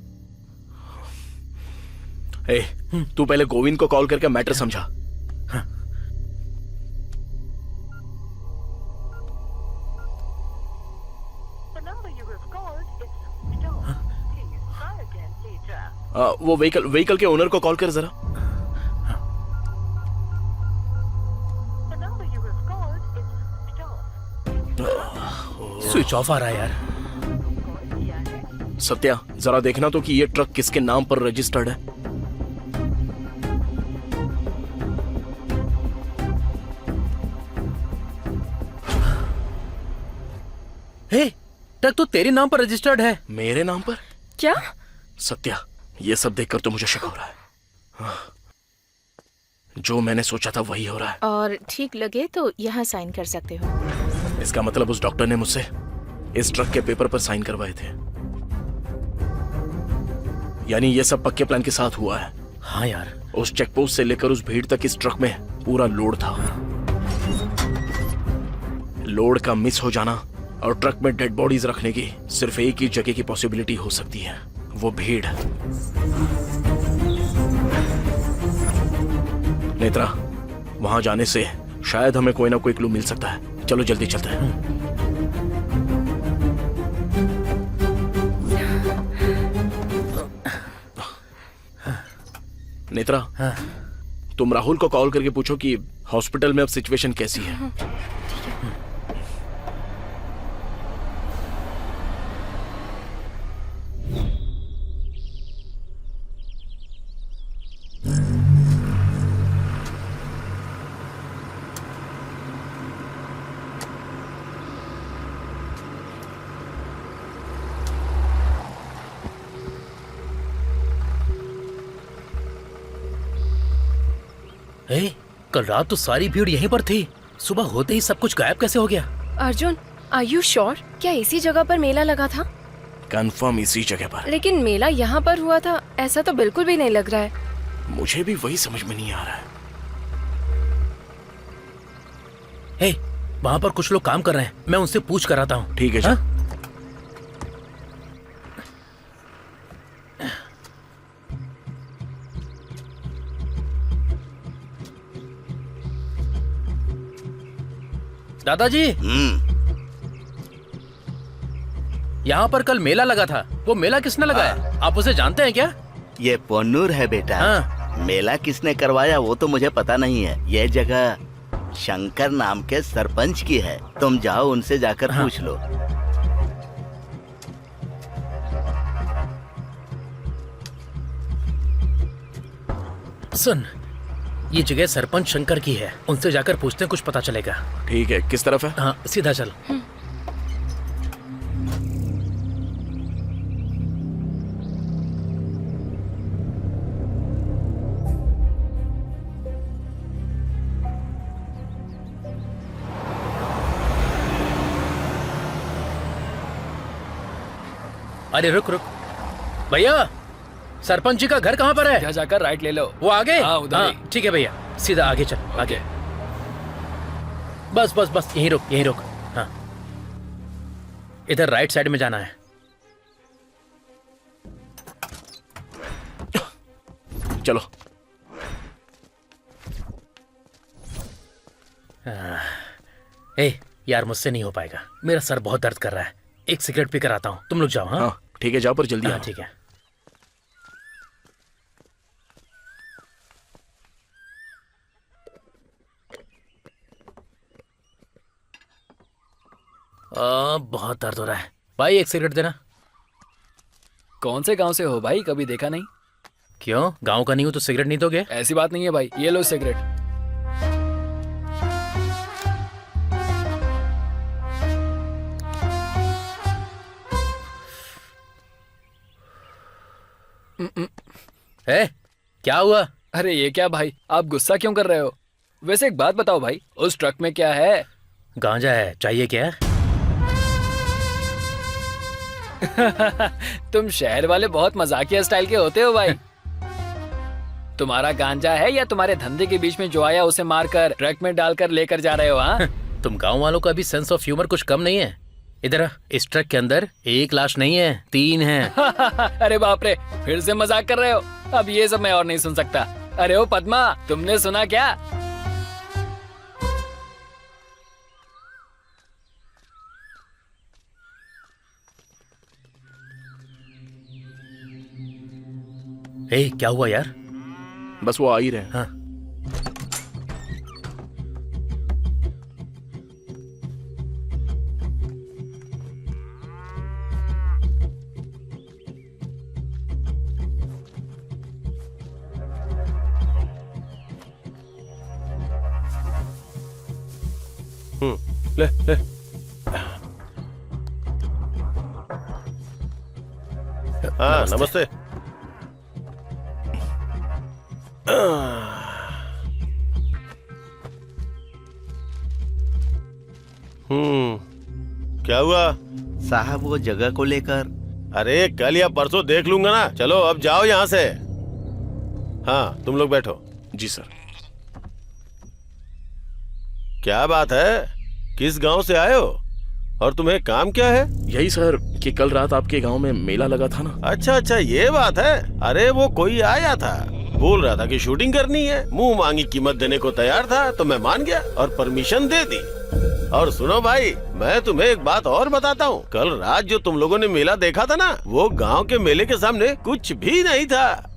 ए, तू पहले गोविंद को कॉल करके मैटर समझा। वो व्हीकल के ओनर को कॉल कर जरा। स्विच ऑफ आ रहा है यार। सत्या, जरा देखना तो कि ये ट्रक किसके नाम पर रजिस्टर्ड है। हे, ट्रक तो तेरे नाम पर रजिस्टर्ड है। मेरे नाम पर? क्या? सत्या, ये सब देखकर तो मुझे शक हो रहा है। जो मैंने सोचा था वही हो रहा है। और ठीक लगे तो यहाँ साइन कर सकते हो। इसका मतलब उस डॉक्टर ने मुझसे इस ट्रक के पेपर पर साइन करवाए थे। यानी ये सब पक्के प्लान के साथ हुआ है। हाँ यार, उस चेकपोस्ट से लेकर उस भीड़ तक इस ट्रक में पूरा लोड था। लोड का मिस हो जाना और ट्रक में डेड बॉडीज रखने की सिर्फ एक ही जगह की पॉसिबिलिटी हो सकती है, वो भीड़। नेत्रा, वहां जाने से शायद हमें कोई ना कोई क्लू मिल सकता है। चलो जल्दी चलते हैं। नेत्रा, तुम राहुल को कॉल करके पूछो कि हॉस्पिटल में अब सिचुएशन कैसी है। ए, कल रात तो सारी भीड़ यहीं पर थी, सुबह होते ही सब कुछ गायब कैसे हो गया? Arjun, are you sure? क्या इसी जगह पर मेला लगा था? कंफर्म इसी जगह पर। लेकिन मेला यहाँ पर हुआ था, ऐसा तो बिल्कुल भी नहीं लग रहा है। मुझे भी वही समझ में नहीं आ रहा है। ए, वहाँ पर कुछ लोग काम कर रहे हैं, मैं उनसे पूछ कर आता हूँ। ठीक है जी। हाँ? दादाजी, यहाँ पर कल मेला लगा था, वो मेला किसने लगाया? आप उसे जानते हैं क्या? ये पोन्नूर है बेटा। हाँ। मेला किसने करवाया वो तो मुझे पता नहीं है। यह जगह शंकर नाम के सरपंच की है। तुम जाओ उनसे जाकर पूछ लो। सुन, ये जगह सरपंच शंकर की है, उनसे जाकर पूछते हैं, कुछ पता चलेगा। ठीक है, किस तरफ है? हाँ, सीधा चल। अरे रुक रुक भैया, सरपंच जी का घर कहाँ पर है? यहाँ जाकर राइट ले लो। वो आगे? हाँ, उधर ही। ठीक है भैया, सीधा आगे चल। आगे बस बस बस, यहीं रुक यहीं रुक। हाँ, इधर राइट साइड में जाना है। चलो। ए यार, मुझसे नहीं हो पाएगा, मेरा सर बहुत दर्द कर रहा है। एक सिगरेट पी कर आता हूँ, तुम लोग जाओ। हाँ ठीक है, जाओ पर जल्दी आओ। ठीक है। बहुत दर्द हो रहा है भाई, एक सिगरेट देना। कौन से गांव से हो भाई? कभी देखा नहीं। क्यों, गांव का नहीं हो तो सिगरेट नहीं दोगे? ऐसी बात नहीं है भाई, ये लो सिगरेट। क्या हुआ? अरे ये क्या भाई, आप गुस्सा क्यों कर रहे हो? वैसे एक बात बताओ भाई, उस ट्रक में क्या है? गांजा है, चाहिए क्या? तुम शहर वाले बहुत मजाकिया स्टाइल के होते हो भाई। तुम्हारा गांजा है या तुम्हारे धंधे के बीच में जो आया उसे मारकर ट्रक में डालकर लेकर जा रहे हो? हाँ, तुम गांव वालों का भी सेंस ऑफ ह्यूमर कुछ कम नहीं है। इधर इस ट्रक के अंदर एक लाश नहीं है, 3 है। अरे बाप रे, फिर से मजाक कर रहे हो? अब ये सब मैं और नहीं सुन सकता। अरे ओ पद्मा, तुमने सुना क्या? क्या हुआ यार? बस वो आ ही रहे। हाँ। ले ले। हाँ, नमस्ते। क्या हुआ साहब? वो जगह को लेकर। अरे कल या परसों देख लूंगा ना। चलो अब जाओ यहाँ से। हाँ, तुम लोग बैठो। जी सर। क्या बात है, किस गांव से आए हो और तुम्हें काम क्या है? यही सर कि कल रात आपके गांव में मेला लगा था ना। अच्छा अच्छा, ये बात है। अरे वो कोई आया था, बोल रहा था कि शूटिंग करनी है, मुंह मांगी कीमत देने को तैयार था, तो मैं मान गया और परमिशन दे दी। और सुनो भाई, मैं तुम्हें एक बात और बताता हूँ। कल रात जो तुम लोगों ने मेला देखा था ना, वो गांव के मेले के सामने कुछ भी नहीं था।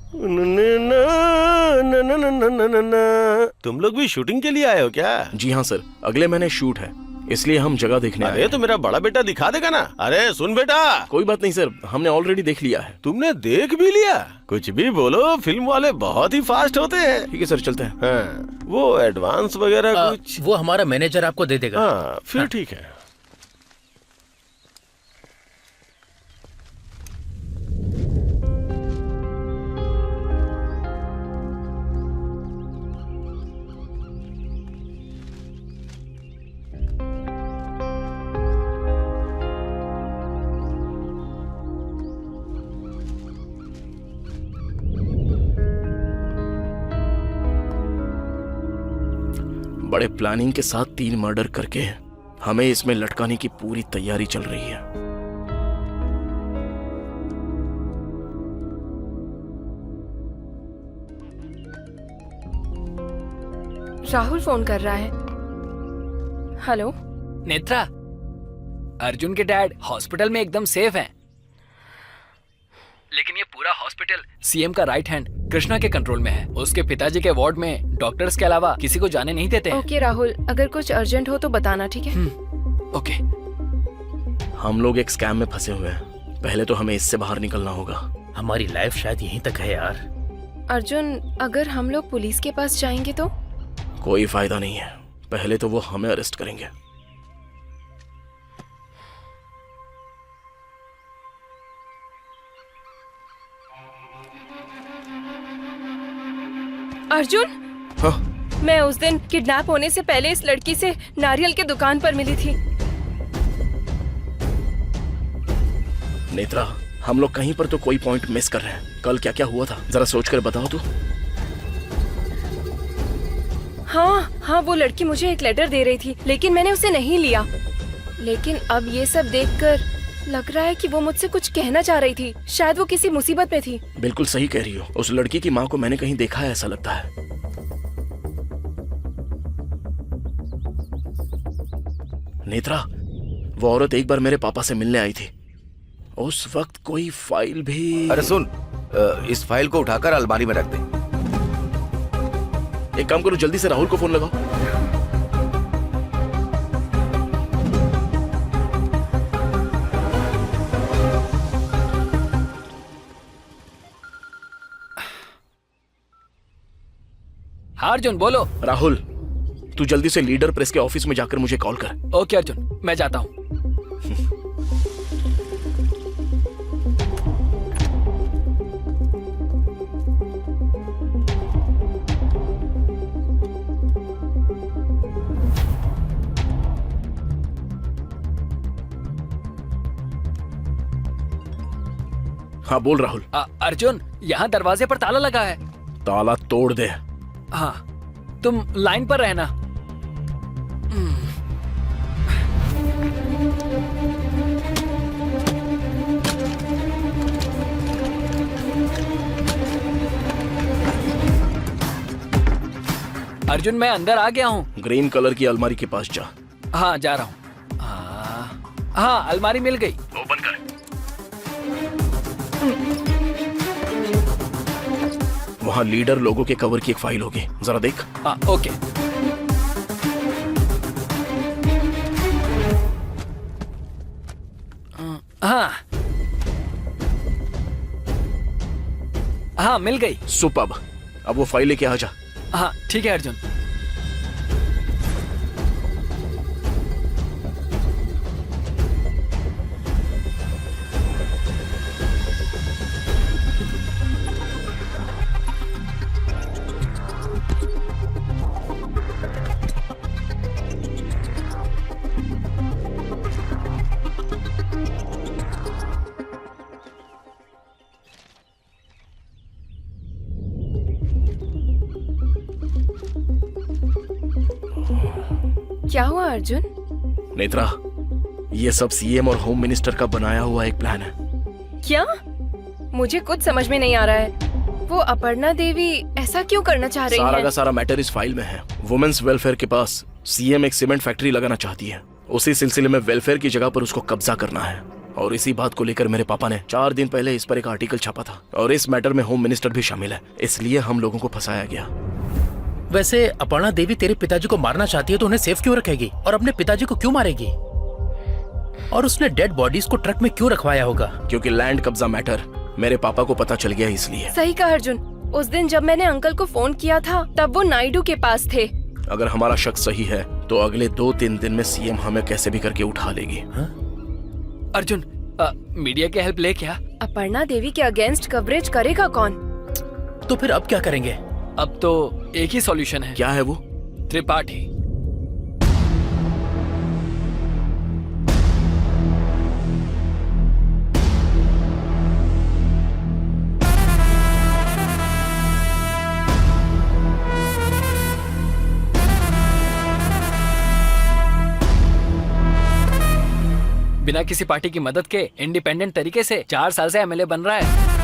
तुम लोग भी शूटिंग के लिए आए हो क्या? जी हाँ सर, अगले महीने शूट है, इसलिए हम जगह देखने आए। अरे तो मेरा बड़ा बेटा दिखा देगा ना। अरे सुन बेटा। कोई बात नहीं सर, हमने ऑलरेडी देख लिया है। तुमने देख भी लिया? कुछ भी बोलो, फिल्म वाले बहुत ही फास्ट होते हैं। ठीक है सर, चलते हैं। हाँ, वो एडवांस वगैरह कुछ? वो हमारा मैनेजर आपको दे देगा। हाँ, फिर ठीक है। बड़े प्लानिंग के साथ 3 मर्डर करके हमें इसमें लटकाने की पूरी तैयारी चल रही है। राहुल फोन कर रहा है। हेलो नेत्रा, अर्जुन के डैड हॉस्पिटल में एकदम सेफ हैं। लेकिन ये पूरा हॉस्पिटल सीएम का राइट हैंड कृष्णा के कंट्रोल में है। उसके पिताजी के वार्ड में डॉक्टर्स के अलावा किसी को जाने नहीं देते हैं। ओके राहुल, अगर कुछ अर्जेंट हो तो बताना, ठीक है? ओके। हम लोग एक स्कैम में फंसे हुए हैं, पहले तो हमें इससे बाहर निकलना होगा। हमारी लाइफ शायद यहीं तक है यार। अर्जुन, अगर हम लोग पुलिस के पास जाएंगे तो? कोई फायदा नहीं है, पहले तो वो हमें अरेस्ट करेंगे। अर्जुन, हाँ? मैं उस दिन किडनैप होने से पहले इस लड़की से नारियल के दुकान पर मिली थी। नेत्रा, हम लोग कहीं पर तो कोई पॉइंट मिस कर रहे हैं। कल क्या क्या हुआ था जरा सोच कर बताओ तो। हाँ, वो लड़की मुझे एक लेटर दे रही थी, लेकिन मैंने उसे नहीं लिया। लेकिन अब ये सब देखकर लग रहा है कि वो मुझसे कुछ कहना चाह रही थी। शायद वो किसी मुसीबत में थी। बिल्कुल सही कह रही हो, उस लड़की की माँ को मैंने कहीं देखा है ऐसा लगता है। नेत्रा, वो औरत एक बार मेरे पापा से मिलने आई थी। उस वक्त कोई फाइल भी। अरे सुन, इस फाइल को उठाकर अलमारी में रख दे। एक काम करो, जल्दी से राहुल को फोन लगाओ। हाँ अर्जुन, बोलो। राहुल, तू जल्दी से लीडर प्रेस के ऑफिस में जाकर मुझे कॉल कर। ओके अर्जुन, मैं जाता हूँ। हाँ बोल राहुल। अर्जुन, यहाँ दरवाजे पर ताला लगा है। ताला तोड़ दे। हाँ, तुम लाइन पर रहना। अर्जुन, मैं अंदर आ गया हूँ। ग्रीन कलर की अलमारी के पास जा। हाँ, जा रहा हूँ। हाँ, अलमारी मिल गई। ओपन कर। वहाँ लीडर लोगों के कवर की एक फाइल होगी, जरा देख। हाँ, ओके। हाँ हाँ, मिल गई। सुपर्ब। अब वो फाइल लेके आ जा। हाँ ठीक है अर्जुन। क्या हुआ अर्जुन? नेत्रा, ये सब सीएम और होम मिनिस्टर का बनाया हुआ एक प्लान है। क्या? मुझे कुछ समझ में नहीं आ रहा है। वो अपर्णा देवी ऐसा क्यों करना चाह रही सारा है? का सारा मैटर इस फाइल में है। वुमेन्स वेलफेयर के पास सीएम एक सीमेंट फैक्ट्री लगाना चाहती है। उसी सिलसिले में वेलफेयर की जगह पर उसको कब्जा करना है। और इसी बात को लेकर मेरे पापा ने 4 दिन पहले इस पर एक आर्टिकल छापा था। और इस मैटर में होम मिनिस्टर भी शामिल है, इसलिए हम लोगों को फंसाया गया। वैसे अपर्णा देवी तेरे पिताजी को मारना चाहती है तो उन्हें सेफ क्यों रखेगी, और अपने पिताजी को क्यों मारेगी? और उसने डेड बॉडीज को ट्रक में क्यों रखवाया होगा? क्योंकि लैंड कब्जा मैटर मेरे पापा को पता चल गया, इसलिए। सही कहा अर्जुन। उस दिन जब मैंने अंकल को फोन किया था तब वो नायडू के पास थे। अगर हमारा शक सही है तो अगले 2-3 दिन में सीएम हमें कैसे भी करके उठा लेगी। अर्जुन, मीडिया की हेल्प ले क्या? अपर्णा देवी के अगेंस्ट कवरेज करेगा कौन? तो फिर अब क्या करेंगे? अब तो एक ही सॉल्यूशन है। क्या है वो? त्रिपाठी। बिना किसी पार्टी की मदद के इंडिपेंडेंट तरीके से 4 साल से एमएलए बन रहा है।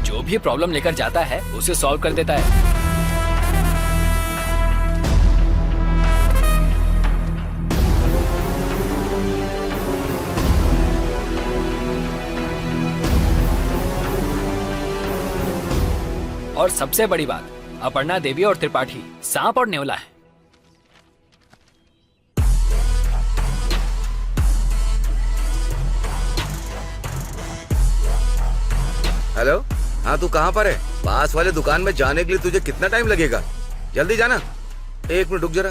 जो भी प्रॉब्लम लेकर जाता है उसे सॉल्व कर देता है। और सबसे बड़ी बात, अपर्णा देवी और त्रिपाठी सांप और नेवला है। हेलो, हाँ तू कहाँ पर है? पास वाले दुकान में जाने के लिए तुझे कितना टाइम लगेगा? जल्दी जाना। 1 मिनट रुक जरा।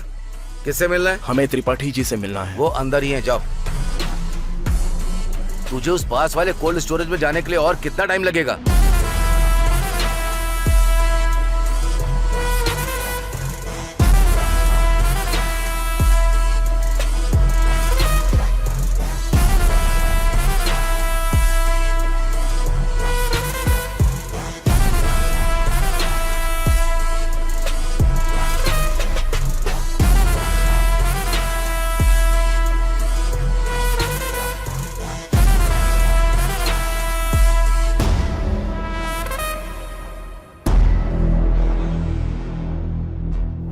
किससे मिलना है? हमें त्रिपाठी जी से मिलना है। वो अंदर ही है, जाओ। तुझे उस पास वाले कोल्ड स्टोरेज में जाने के लिए और कितना टाइम लगेगा?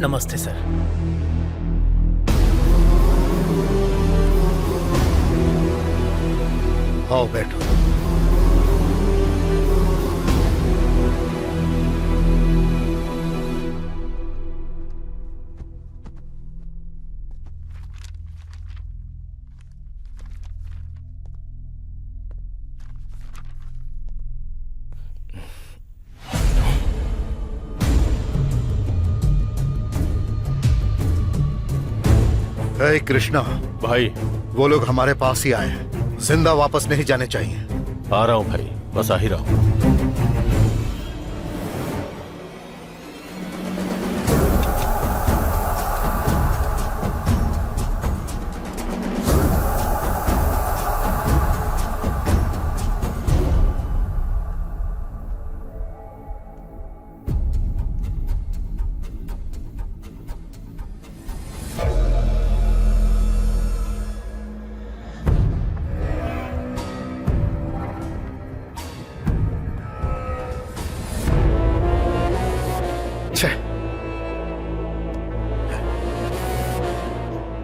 नमस्ते सर। आओ बैठो। हे कृष्णा भाई, वो लोग हमारे पास ही आए हैं, जिंदा वापस नहीं जाने चाहिए। आ रहा हूँ भाई, बस आ ही रहा हूँ।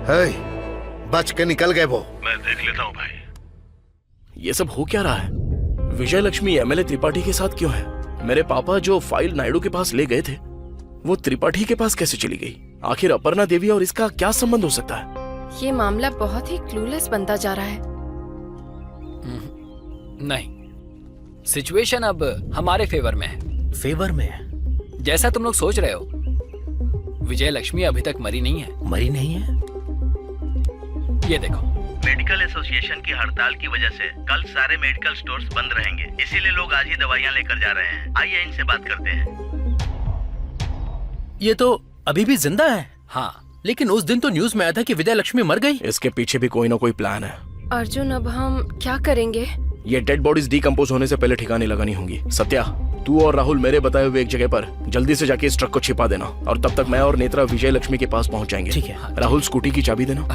हे, बच के निकल गए वो। मैं देख लेता हूँ भाई। ये सब हो क्या रहा है? विजय लक्ष्मी एमएलए त्रिपाठी के साथ क्यों है? मेरे पापा जो फाइल नायडू के पास ले गए थे, वो त्रिपाठी के पास कैसे चली गई? आखिर अपर्णा देवी और इसका क्या संबंध हो सकता है? ये मामला बहुत ही क्लूलेस बनता जा रहा है। नहीं, सिचुएशन अब हमारे फेवर में है। फेवर में है? जैसा तुम लोग सोच रहे हो, विजय लक्ष्मी अभी तक मरी नहीं है। मरी नहीं है? ये देखो, मेडिकल एसोसिएशन की हड़ताल की वजह से कल सारे मेडिकल स्टोर्स बंद रहेंगे, इसीलिए लोग आज ही दवाइयाँ लेकर जा रहे हैं। आइए इनसे बात करते हैं। ये तो अभी भी जिंदा है। हाँ, लेकिन उस दिन तो न्यूज में आया था कि विजय लक्ष्मी मर गई। इसके पीछे भी कोई ना कोई प्लान है। अर्जुन, अब हम क्या करेंगे? ये डेड बॉडीज डिकम्पोज होने से पहले ठिकाने लगानी होंगी। सत्या, तू और राहुल मेरे बताए हुए एक जगह पर जल्दी से जाके इस ट्रक को छिपा देना, और तब तक मैं और नेत्रा विजय लक्ष्मी के पास पहुंच जाएंगे। ठीक है। राहुल, स्कूटी की चाबी देना।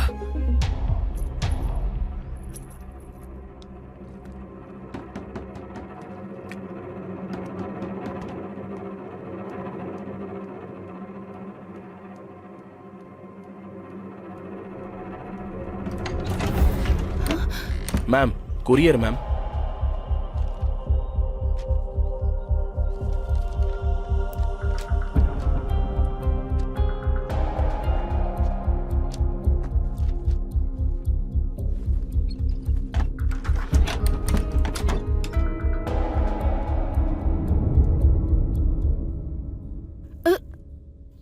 Ma'am, courier ma'am.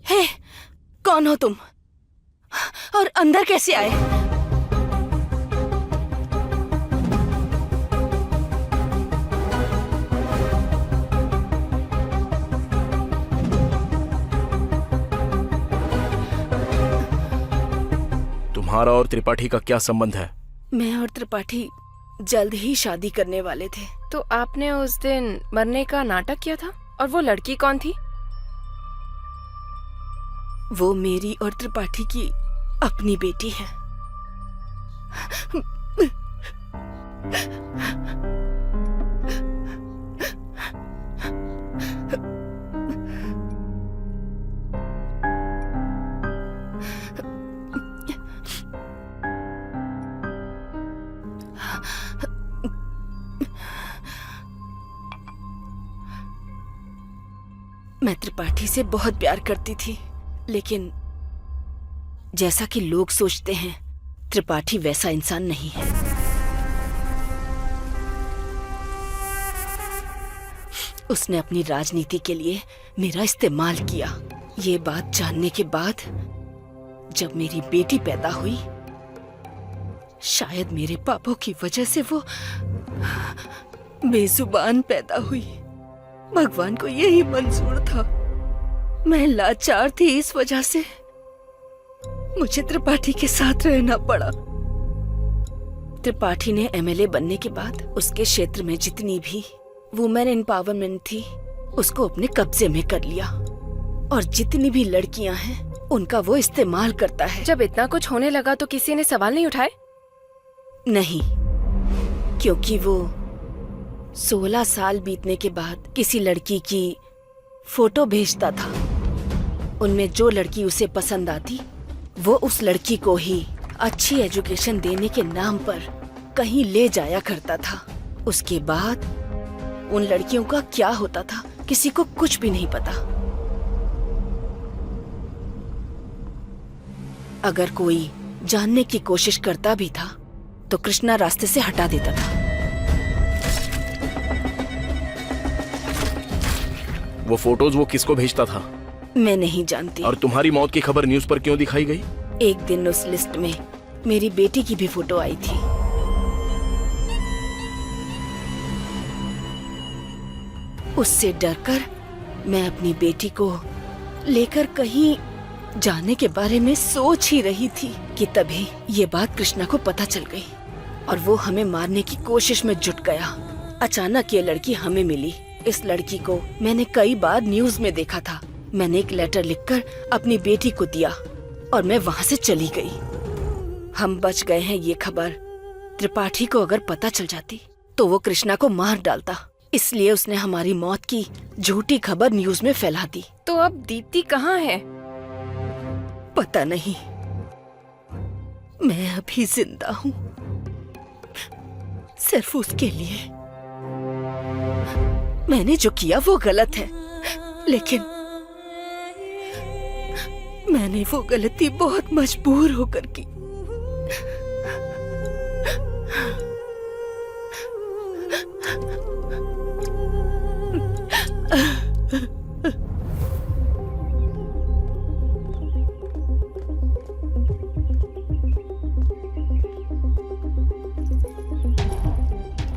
हे, कौन हो तुम? और अंदर कैसे आए? तुम्हारा और त्रिपाठी का क्या संबंध है? मैं और त्रिपाठी जल्द ही शादी करने वाले थे। तो आपने उस दिन मरने का नाटक किया था, और वो लड़की कौन थी? वो मेरी और त्रिपाठी की अपनी बेटी है। त्रिपाठी से बहुत प्यार करती थी, लेकिन जैसा कि लोग सोचते हैं, त्रिपाठी वैसा इंसान नहीं है। उसने अपनी राजनीति के लिए मेरा इस्तेमाल किया। ये बात जानने के बाद जब मेरी बेटी पैदा हुई, शायद मेरे पापों की वजह से वो बेजुबान पैदा हुई। भगवान को यही मंजूर था। मैं लाचार थी, इस वजह से मुझे त्रिपाठी के साथ रहना पड़ा। त्रिपाठी ने एमएलए बनने के बाद उसके क्षेत्र में जितनी भी वुमेन एम्पावरमेंट थी, उसको अपने कब्जे में कर लिया, और जितनी भी लड़कियां हैं उनका वो इस्तेमाल करता है। जब इतना कुछ होने लगा तो किसी ने सवाल नहीं उठाए? नहीं, क्योंकि वो 16 साल बीतने के बाद किसी लड़की की फोटो भेजता था। उनमें जो लड़की उसे पसंद आती, वो उस लड़की को ही अच्छी एजुकेशन देने के नाम पर कहीं ले जाया करता था। उसके बाद उन लड़कियों का क्या होता था, किसी को कुछ भी नहीं पता। अगर कोई जानने की कोशिश करता भी था तो कृष्णा रास्ते से हटा देता था। वो फोटोज वो किसको भेजता था? मैं नहीं जानती। और तुम्हारी मौत की खबर न्यूज पर क्यों दिखाई गई? एक दिन उस लिस्ट में मेरी बेटी की भी फोटो आई थी। उससे डरकर मैं अपनी बेटी को लेकर कहीं जाने के बारे में सोच ही रही थी कि तभी ये बात कृष्णा को पता चल गई और वो हमें मारने की कोशिश में जुट गया। अचानक ये लड़की हमें मिली। इस लड़की को मैंने कई बार न्यूज में देखा था। मैंने एक लेटर लिखकर अपनी बेटी को दिया और मैं वहाँ से चली गई। हम बच गए हैं ये खबर त्रिपाठी को अगर पता चल जाती तो वो कृष्णा को मार डालता। इसलिए उसने हमारी मौत की झूठी खबर न्यूज में फैला दी। तो अब दीप्ति कहाँ है? पता नहीं। मैं अभी जिंदा हूँ सिर्फ उसके लिए। मैंने जो किया वो गलत है, लेकिन मैंने वो गलती बहुत मजबूर होकर की।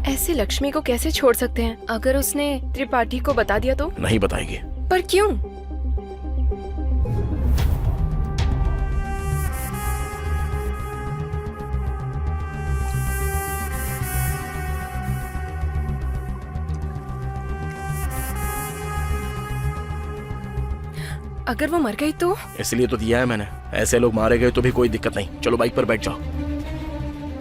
ऐसे लक्ष्मी को कैसे छोड़ सकते हैं? अगर उसने त्रिपाठी को बता दिया तो? नहीं बताएगी। पर क्यों? अगर वो मर गई तो? इसलिए तो दिया है मैंने। ऐसे लोग मारे गए तो भी कोई दिक्कत नहीं। चलो बाइक पर बैठ जाओ।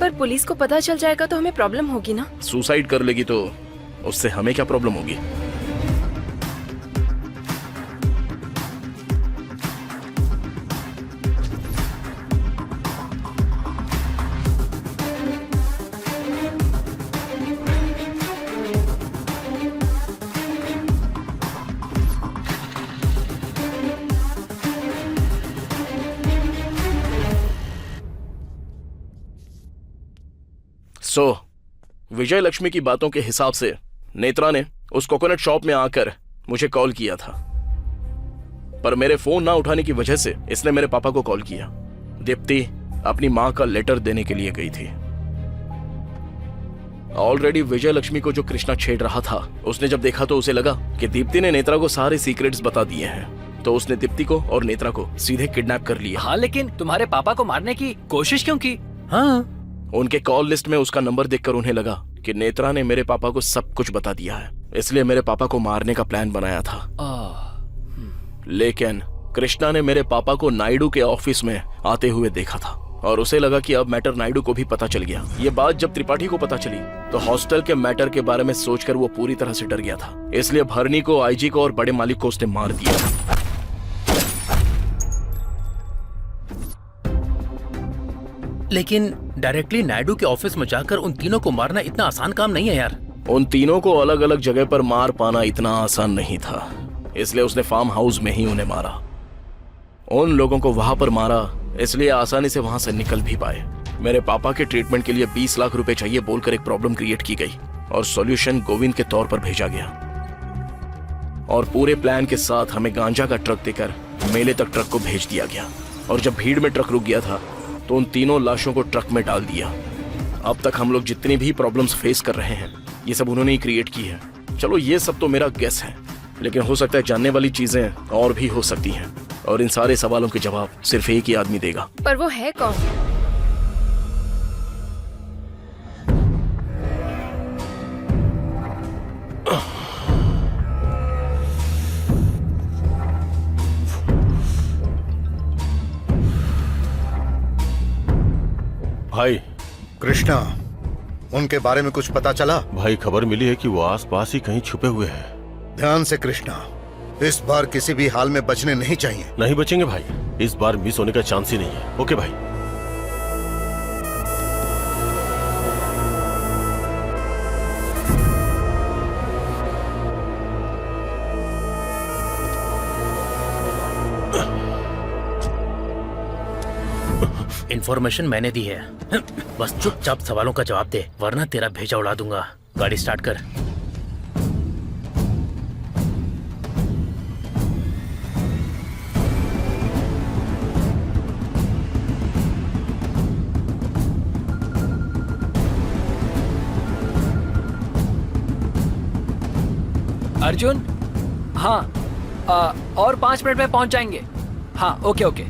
पर पुलिस को पता चल जाएगा तो हमें प्रॉब्लम होगी ना? सुसाइड कर लेगी तो उससे हमें क्या प्रॉब्लम होगी? विजय लक्ष्मी की बातों के हिसाब से नेत्रा ने उस कोकोनट शॉप में आकर मुझे कॉल किया था, पर मेरे फोन ना उठाने की वजह से इसने मेरे पापा को कॉल किया। दीप्ति अपनी मां का लेटर देने के लिए गई थी। ऑलरेडी विजय लक्ष्मी को जो कृष्णा छेड़ रहा था, उसने जब देखा तो उसे लगा कि दीप्ति ने नेत्रा को सारे सीक्रेट्स बता दिए हैं, तो उसने दीप्ति को और नेत्रा को सीधे किडनैप कर लिया। हाँ, लेकिन तुम्हारे पापा को मारने की कोशिश क्यों की? हाँ, उनके कॉल लिस्ट में उसका नंबर देखकर उन्हें लगा कि नेत्रा ने मेरे पापा को सब कुछ बता दिया है, इसलिए मेरे पापा को मारने का प्लान बनाया था। लेकिन कृष्णा ने मेरे पापा को नायडू के ऑफिस में आते हुए देखा था और उसे लगा कि अब मैटर नायडू को भी पता चल गया। ये बात जब त्रिपाठी को पता चली तो हॉस्टल के मैटर के बारे में सोचकर वो पूरी तरह से डर गया था, इसलिए भरनी को, आईजी को और बड़े मालिक को उसने मार दिया। लेकिन डायरेक्टली नायडू के ऑफिस में जाकर उन तीनों को मारना इतना आसान काम नहीं है यार। उन तीनों को अलग अलग जगह पर मार पाना इतना आसान नहीं था। इसलिए उसने फार्म हाउस में ही उन्हें मारा। उन लोगों को वहां पर मारा इसलिए आसानी से वहां से निकल भी पाए। मेरे पापा के ट्रीटमेंट के लिए 20 लाख रुपए चाहिए बोलकर एक प्रॉब्लम क्रिएट की गई और सॉल्यूशन गोविंद के तौर पर भेजा गया। और पूरे प्लान के साथ हमें गांजा का ट्रक देकर मेले तक ट्रक को भेज दिया गया। और जब भीड़ में ट्रक रुक गया था तो उन तीनों लाशों को ट्रक में डाल दिया। अब तक हम लोग जितनी भी प्रॉब्लम्स फेस कर रहे हैं ये सब उन्होंने ही क्रिएट की है। चलो ये सब तो मेरा गेस है, लेकिन हो सकता है जानने वाली चीजें और भी हो सकती हैं और इन सारे सवालों के जवाब सिर्फ एक ही आदमी देगा। पर वो है कौन? भाई कृष्णा, उनके बारे में कुछ पता चला? भाई खबर मिली है कि वो आसपास ही कहीं छुपे हुए हैं। ध्यान से कृष्णा, इस बार किसी भी हाल में बचने नहीं चाहिए। नहीं बचेंगे भाई, इस बार मिस होने का चांस ही नहीं है। ओके भाई। इन्फॉर्मेशन मैंने दी है, बस चुपचाप सवालों का जवाब दे वरना तेरा भेजा उड़ा दूंगा। गाड़ी स्टार्ट कर। अर्जुन, हाँ और 5 मिनट में पहुंच जाएंगे। हाँ ओके ओके।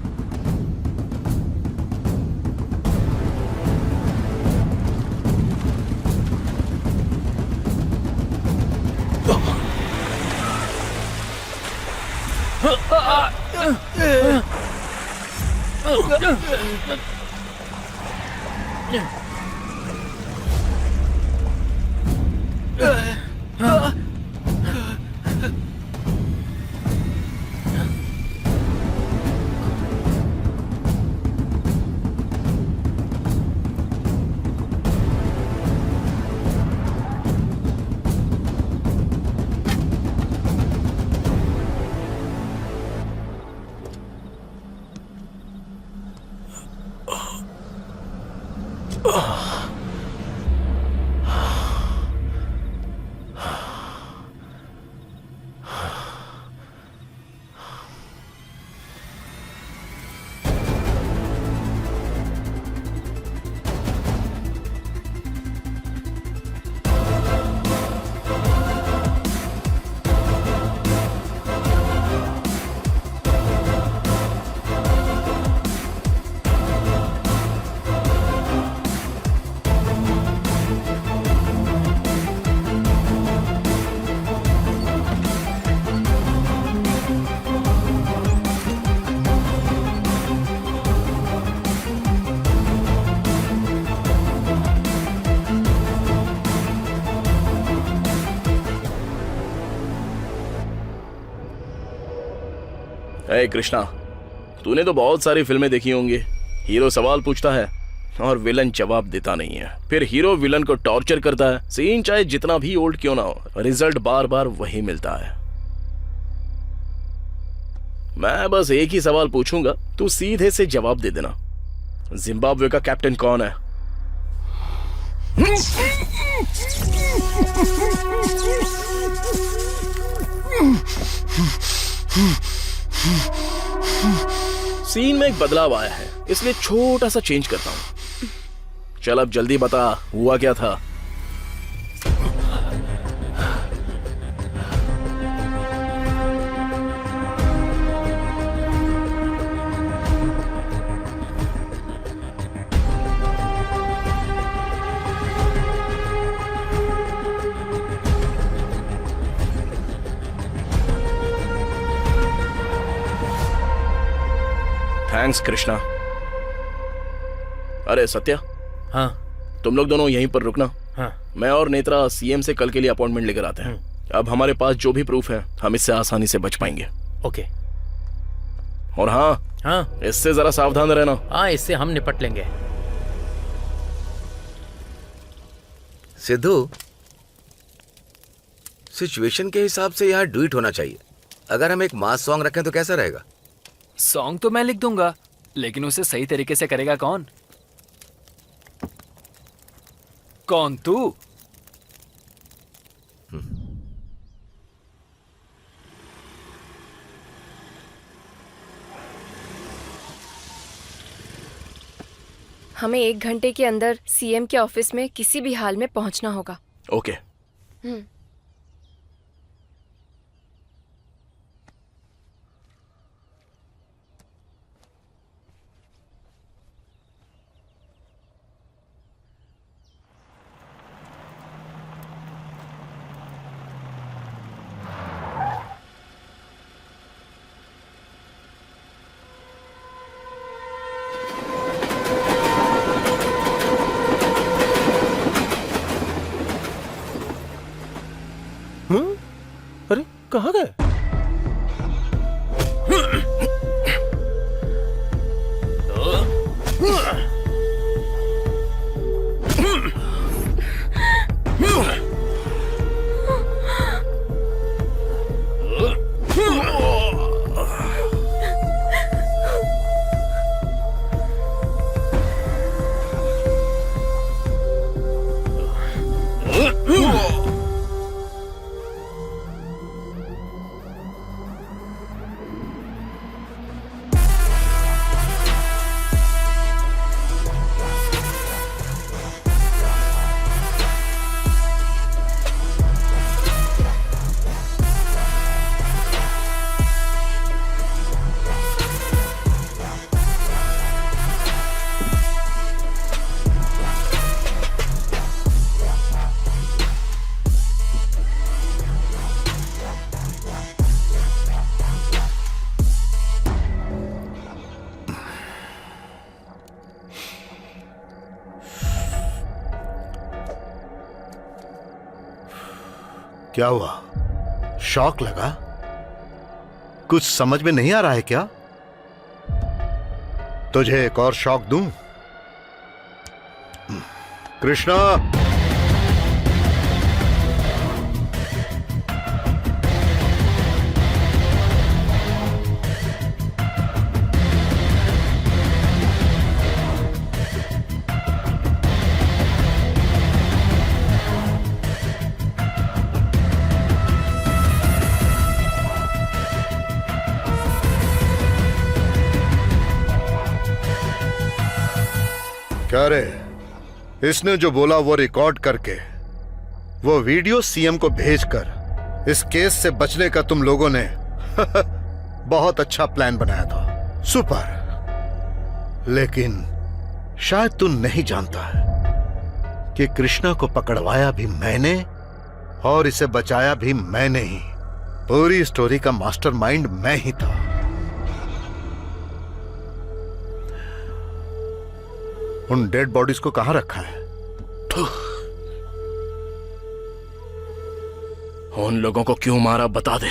ए कृष्णा, तूने तो बहुत सारी फिल्में देखी होंगी। हीरो सवाल पूछता है और विलन जवाब देता नहीं है, फिर हीरो विलन को टॉर्चर करता है। सीन चाहे जितना भी ओल्ड क्यों ना हो, रिजल्ट बार बार वही मिलता है। मैं बस एक ही सवाल पूछूंगा, तू सीधे से जवाब दे देना। जिम्बाब्वे का कैप्टन कौन है? सीन में एक बदलाव आया है, इसलिए छोटा सा चेंज करता हूं। चल अब जल्दी बता, हुआ क्या था? थैंक्स कृष्णा। अरे सत्या, हाँ तुम लोग दोनों यहीं पर रुकना। हाँ मैं और नेत्रा सीएम से कल के लिए अपॉइंटमेंट लेकर आते हैं। अब हमारे पास जो भी प्रूफ है हम इससे आसानी से बच पाएंगे। ओके। और हाँ हाँ इससे जरा सावधान रहना। हाँ इससे हम निपट लेंगे। सिद्धू, सिचुएशन के हिसाब से यहाँ डुइट होना चाहिए। अगर हम एक मास सॉन्ग रखें तो कैसा रहेगा? सॉन्ग तो मैं लिख दूंगा, लेकिन उसे सही तरीके से करेगा कौन? कौन, तू? हमें 1 घंटे के अंदर सीएम के ऑफिस में किसी भी हाल में पहुंचना होगा। ओके। अरे कहाँ गए? क्या हुआ? शॉक लगा? कुछ समझ में नहीं आ रहा है क्या? तुझे एक और शॉक दूं? कृष्णा, क्या रे? इसने जो बोला वो रिकॉर्ड करके वो वीडियो सीएम को भेजकर इस केस से बचने का तुम लोगों ने बहुत अच्छा प्लान बनाया था। सुपर। लेकिन शायद तू नहीं जानता है कि कृष्णा को पकड़वाया भी मैंने और इसे बचाया भी मैंने ही। पूरी स्टोरी का मास्टरमाइंड मैं ही था। उन डेड बॉडीज को कहां रखा है? उन लोगों को क्यों मारा बता दे,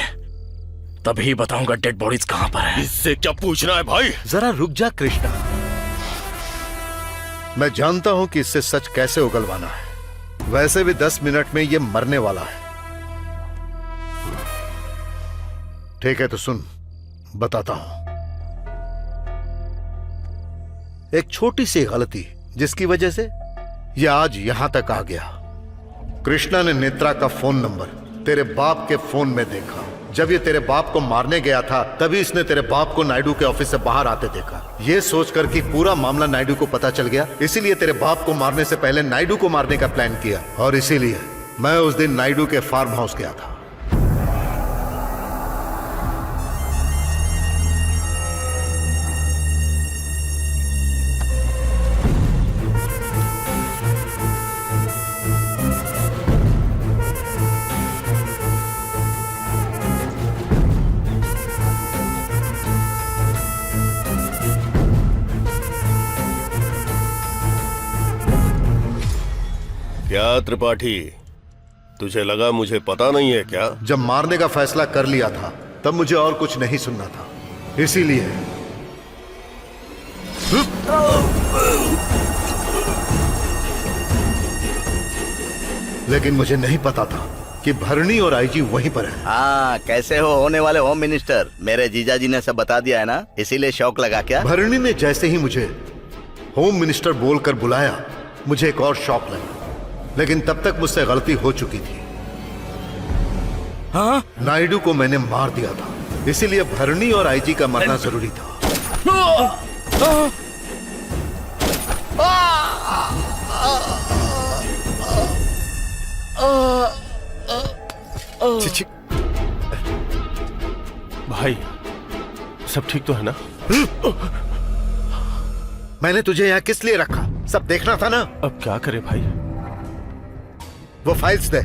तभी बताऊंगा डेड बॉडीज कहां पर है। इससे क्या पूछना है भाई? जरा रुक जा कृष्णा, मैं जानता हूं कि इससे सच कैसे उगलवाना है। वैसे भी 10 मिनट में ये मरने वाला है। ठीक है तो सुन, बताता हूं। एक छोटी सी गलती जिसकी वजह से ये आज यहां तक आ गया। कृष्णा ने नेत्रा का फोन नंबर तेरे बाप के फोन में देखा। जब ये तेरे बाप को मारने गया था तभी इसने तेरे बाप को नायडू के ऑफिस से बाहर आते देखा। ये सोचकर कि पूरा मामला नायडू को पता चल गया, इसीलिए तेरे बाप को मारने से पहले नायडू को मारने का प्लान किया। और इसीलिए मैं उस दिन नायडू के फार्म हाउस गया था। क्या त्रिपाठी, तुझे लगा मुझे पता नहीं है क्या? जब मारने का फैसला कर लिया था तब मुझे और कुछ नहीं सुनना था, इसीलिए लेकिन मुझे नहीं पता था कि भरणी और आईजी वहीं पर है। हाँ, कैसे हो होने वाले होम मिनिस्टर? मेरे जीजा जी ने सब बता दिया है ना, इसीलिए शौक लगा क्या? भरणी ने जैसे ही मुझे होम मिनिस्टर बोलकर बुलाया, मुझे एक और शौक लगा, लेकिन तब तक मुझसे गलती हो चुकी थी। हाँ? नायडू को मैंने मार दिया था, इसीलिए भरणी और आईजी का मरना जरूरी था। चिची। भाई सब ठीक तो है ना? मैंने तुझे यहाँ किस लिए रखा? सब देखना था ना। अब क्या करे भाई? वो फाइल्स दे।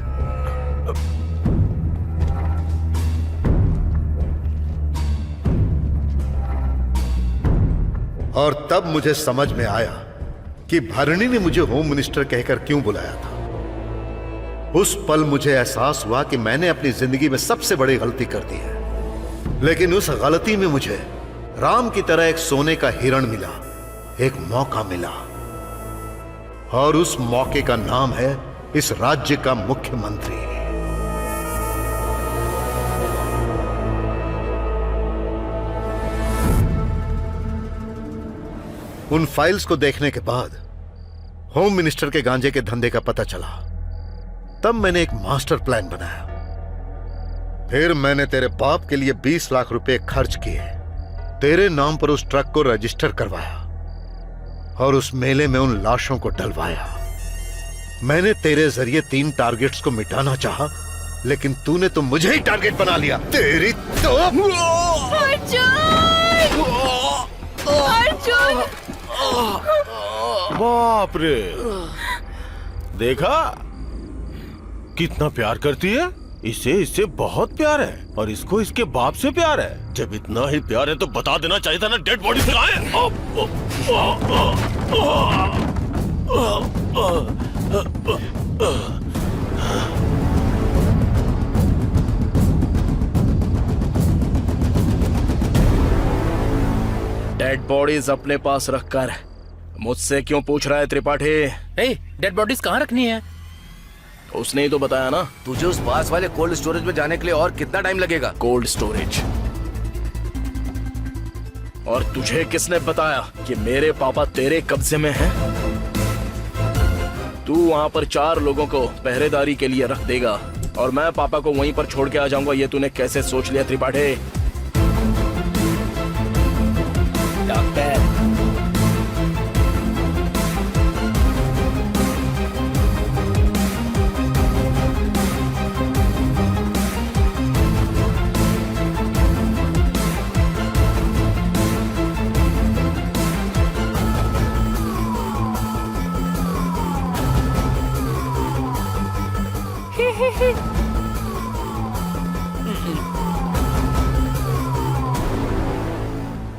और तब मुझे समझ में आया कि भरणी ने मुझे होम मिनिस्टर कहकर क्यों बुलाया था। उस पल मुझे एहसास हुआ कि मैंने अपनी जिंदगी में सबसे बड़ी गलती कर दी है, लेकिन उस गलती में मुझे राम की तरह एक सोने का हिरण मिला, एक मौका मिला, और उस मौके का नाम है इस राज्य का मुख्यमंत्री। उन फाइल्स को देखने के बाद होम मिनिस्टर के गांजे के धंधे का पता चला। तब मैंने एक मास्टर प्लान बनाया। फिर मैंने तेरे बाप के लिए 20 लाख रुपए खर्च किए, तेरे नाम पर उस ट्रक को रजिस्टर करवाया और उस मेले में उन लाशों को डलवाया। मैंने तेरे जरिए 3 टारगेट्स को मिटाना चाहा, लेकिन तूने तो मुझे ही टारगेट बना लिया। तेरी तो बाप रे, देखा कितना प्यार करती है। इससे बहुत प्यार है, और इसको इसके बाप से प्यार है। जब इतना ही प्यार है तो बता देना चाहिए था ना, डेड बॉडी से लाए। डेड बॉडीज अपने पास रखकर मुझसे क्यों पूछ रहा है त्रिपाठी? डेड बॉडीज कहाँ रखनी है? उसने ही तो बताया ना। तुझे उस पास वाले कोल्ड स्टोरेज में जाने के लिए और कितना टाइम लगेगा? Cold storage? और तुझे किसने बताया कि मेरे पापा तेरे कब्जे में हैं? तू वहां पर 4 लोगों को पहरेदारी के लिए रख देगा और मैं पापा को वहीं पर छोड़ के आ जाऊंगा। ये तूने कैसे सोच लिया त्रिपाठी? डॉक्टर,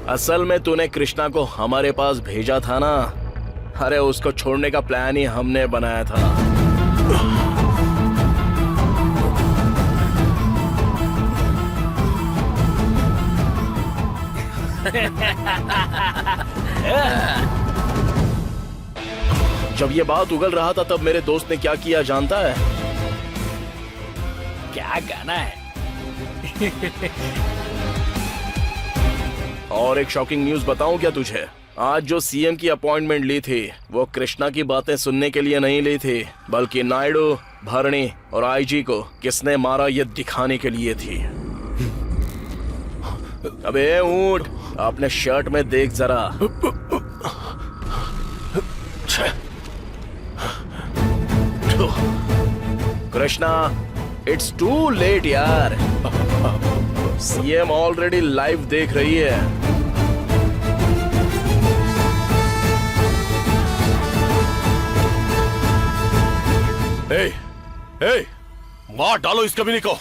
असल में तूने कृष्णा को हमारे पास भेजा था ना। अरे उसको छोड़ने का प्लान ही हमने बनाया था। जब ये बात उगल रहा था तब मेरे दोस्त ने क्या किया जानता है? क्या गाना है? और एक शॉकिंग न्यूज बताऊं क्या तुझे? आज जो सीएम की अपॉइंटमेंट ली थी वो कृष्णा की बातें सुनने के लिए नहीं ली थी, बल्कि नायडू, भरणी और आईजी को किसने मारा ये दिखाने के लिए थी। अबे ऊंट, अपने शर्ट में देख जरा। कृष्णा, इट्स टू लेट यार। सीएम ऑलरेडी लाइव देख रही है। ए, मार डालो इस कमीने को।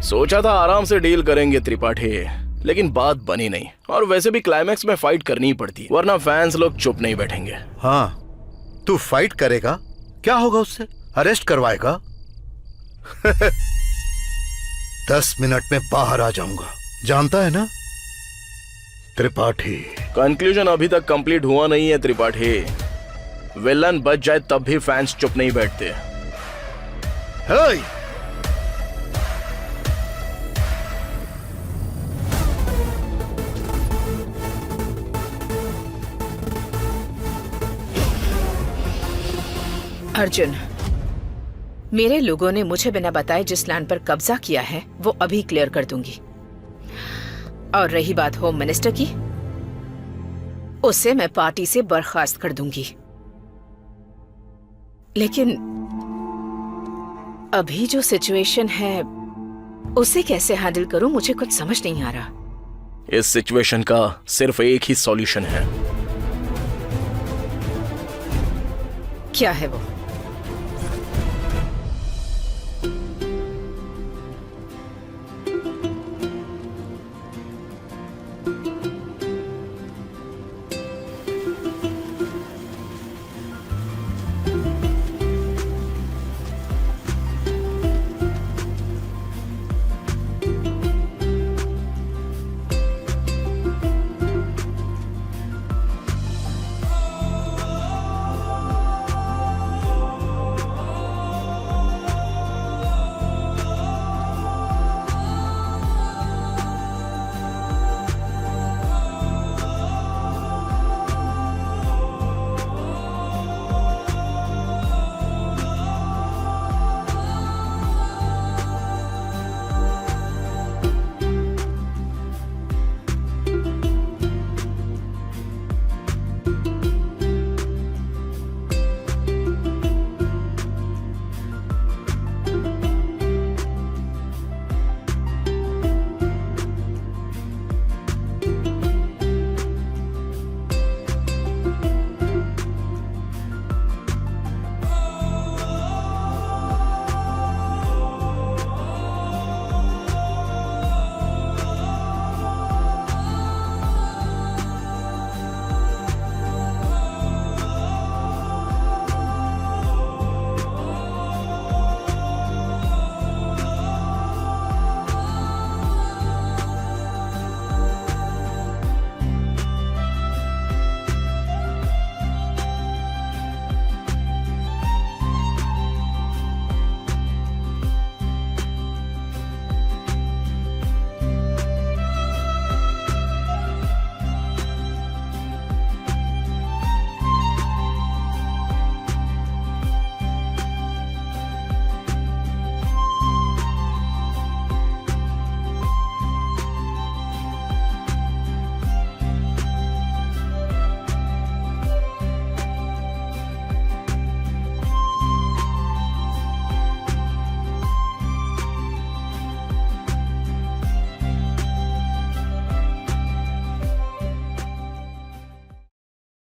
सोचा था आराम से डील करेंगे त्रिपाठी, लेकिन बात बनी नहीं। और वैसे भी क्लाइमैक्स में फाइट करनी ही पड़ती, वरना फैंस लोग चुप नहीं बैठेंगे। हाँ, तू फाइट करेगा, क्या होगा उससे? अरेस्ट करवाएगा? 10 मिनट में बाहर आ जाऊंगा, जानता है ना त्रिपाठी। कंक्लूजन अभी तक कंप्लीट हुआ नहीं है त्रिपाठी। विलन बच जाए तब भी फैंस चुप नहीं बैठते। हे! अर्जुन, मेरे लोगों ने मुझे बिना बताए जिस लैंड पर कब्जा किया है वो अभी क्लियर कर दूंगी। और रही बात होम मिनिस्टर की, उसे मैं पार्टी से बर्खास्त कर दूंगी। लेकिन अभी जो सिचुएशन है उसे कैसे हैंडल करूं, मुझे कुछ समझ नहीं आ रहा। इस सिचुएशन का सिर्फ एक ही सॉल्यूशन है। क्या है वो?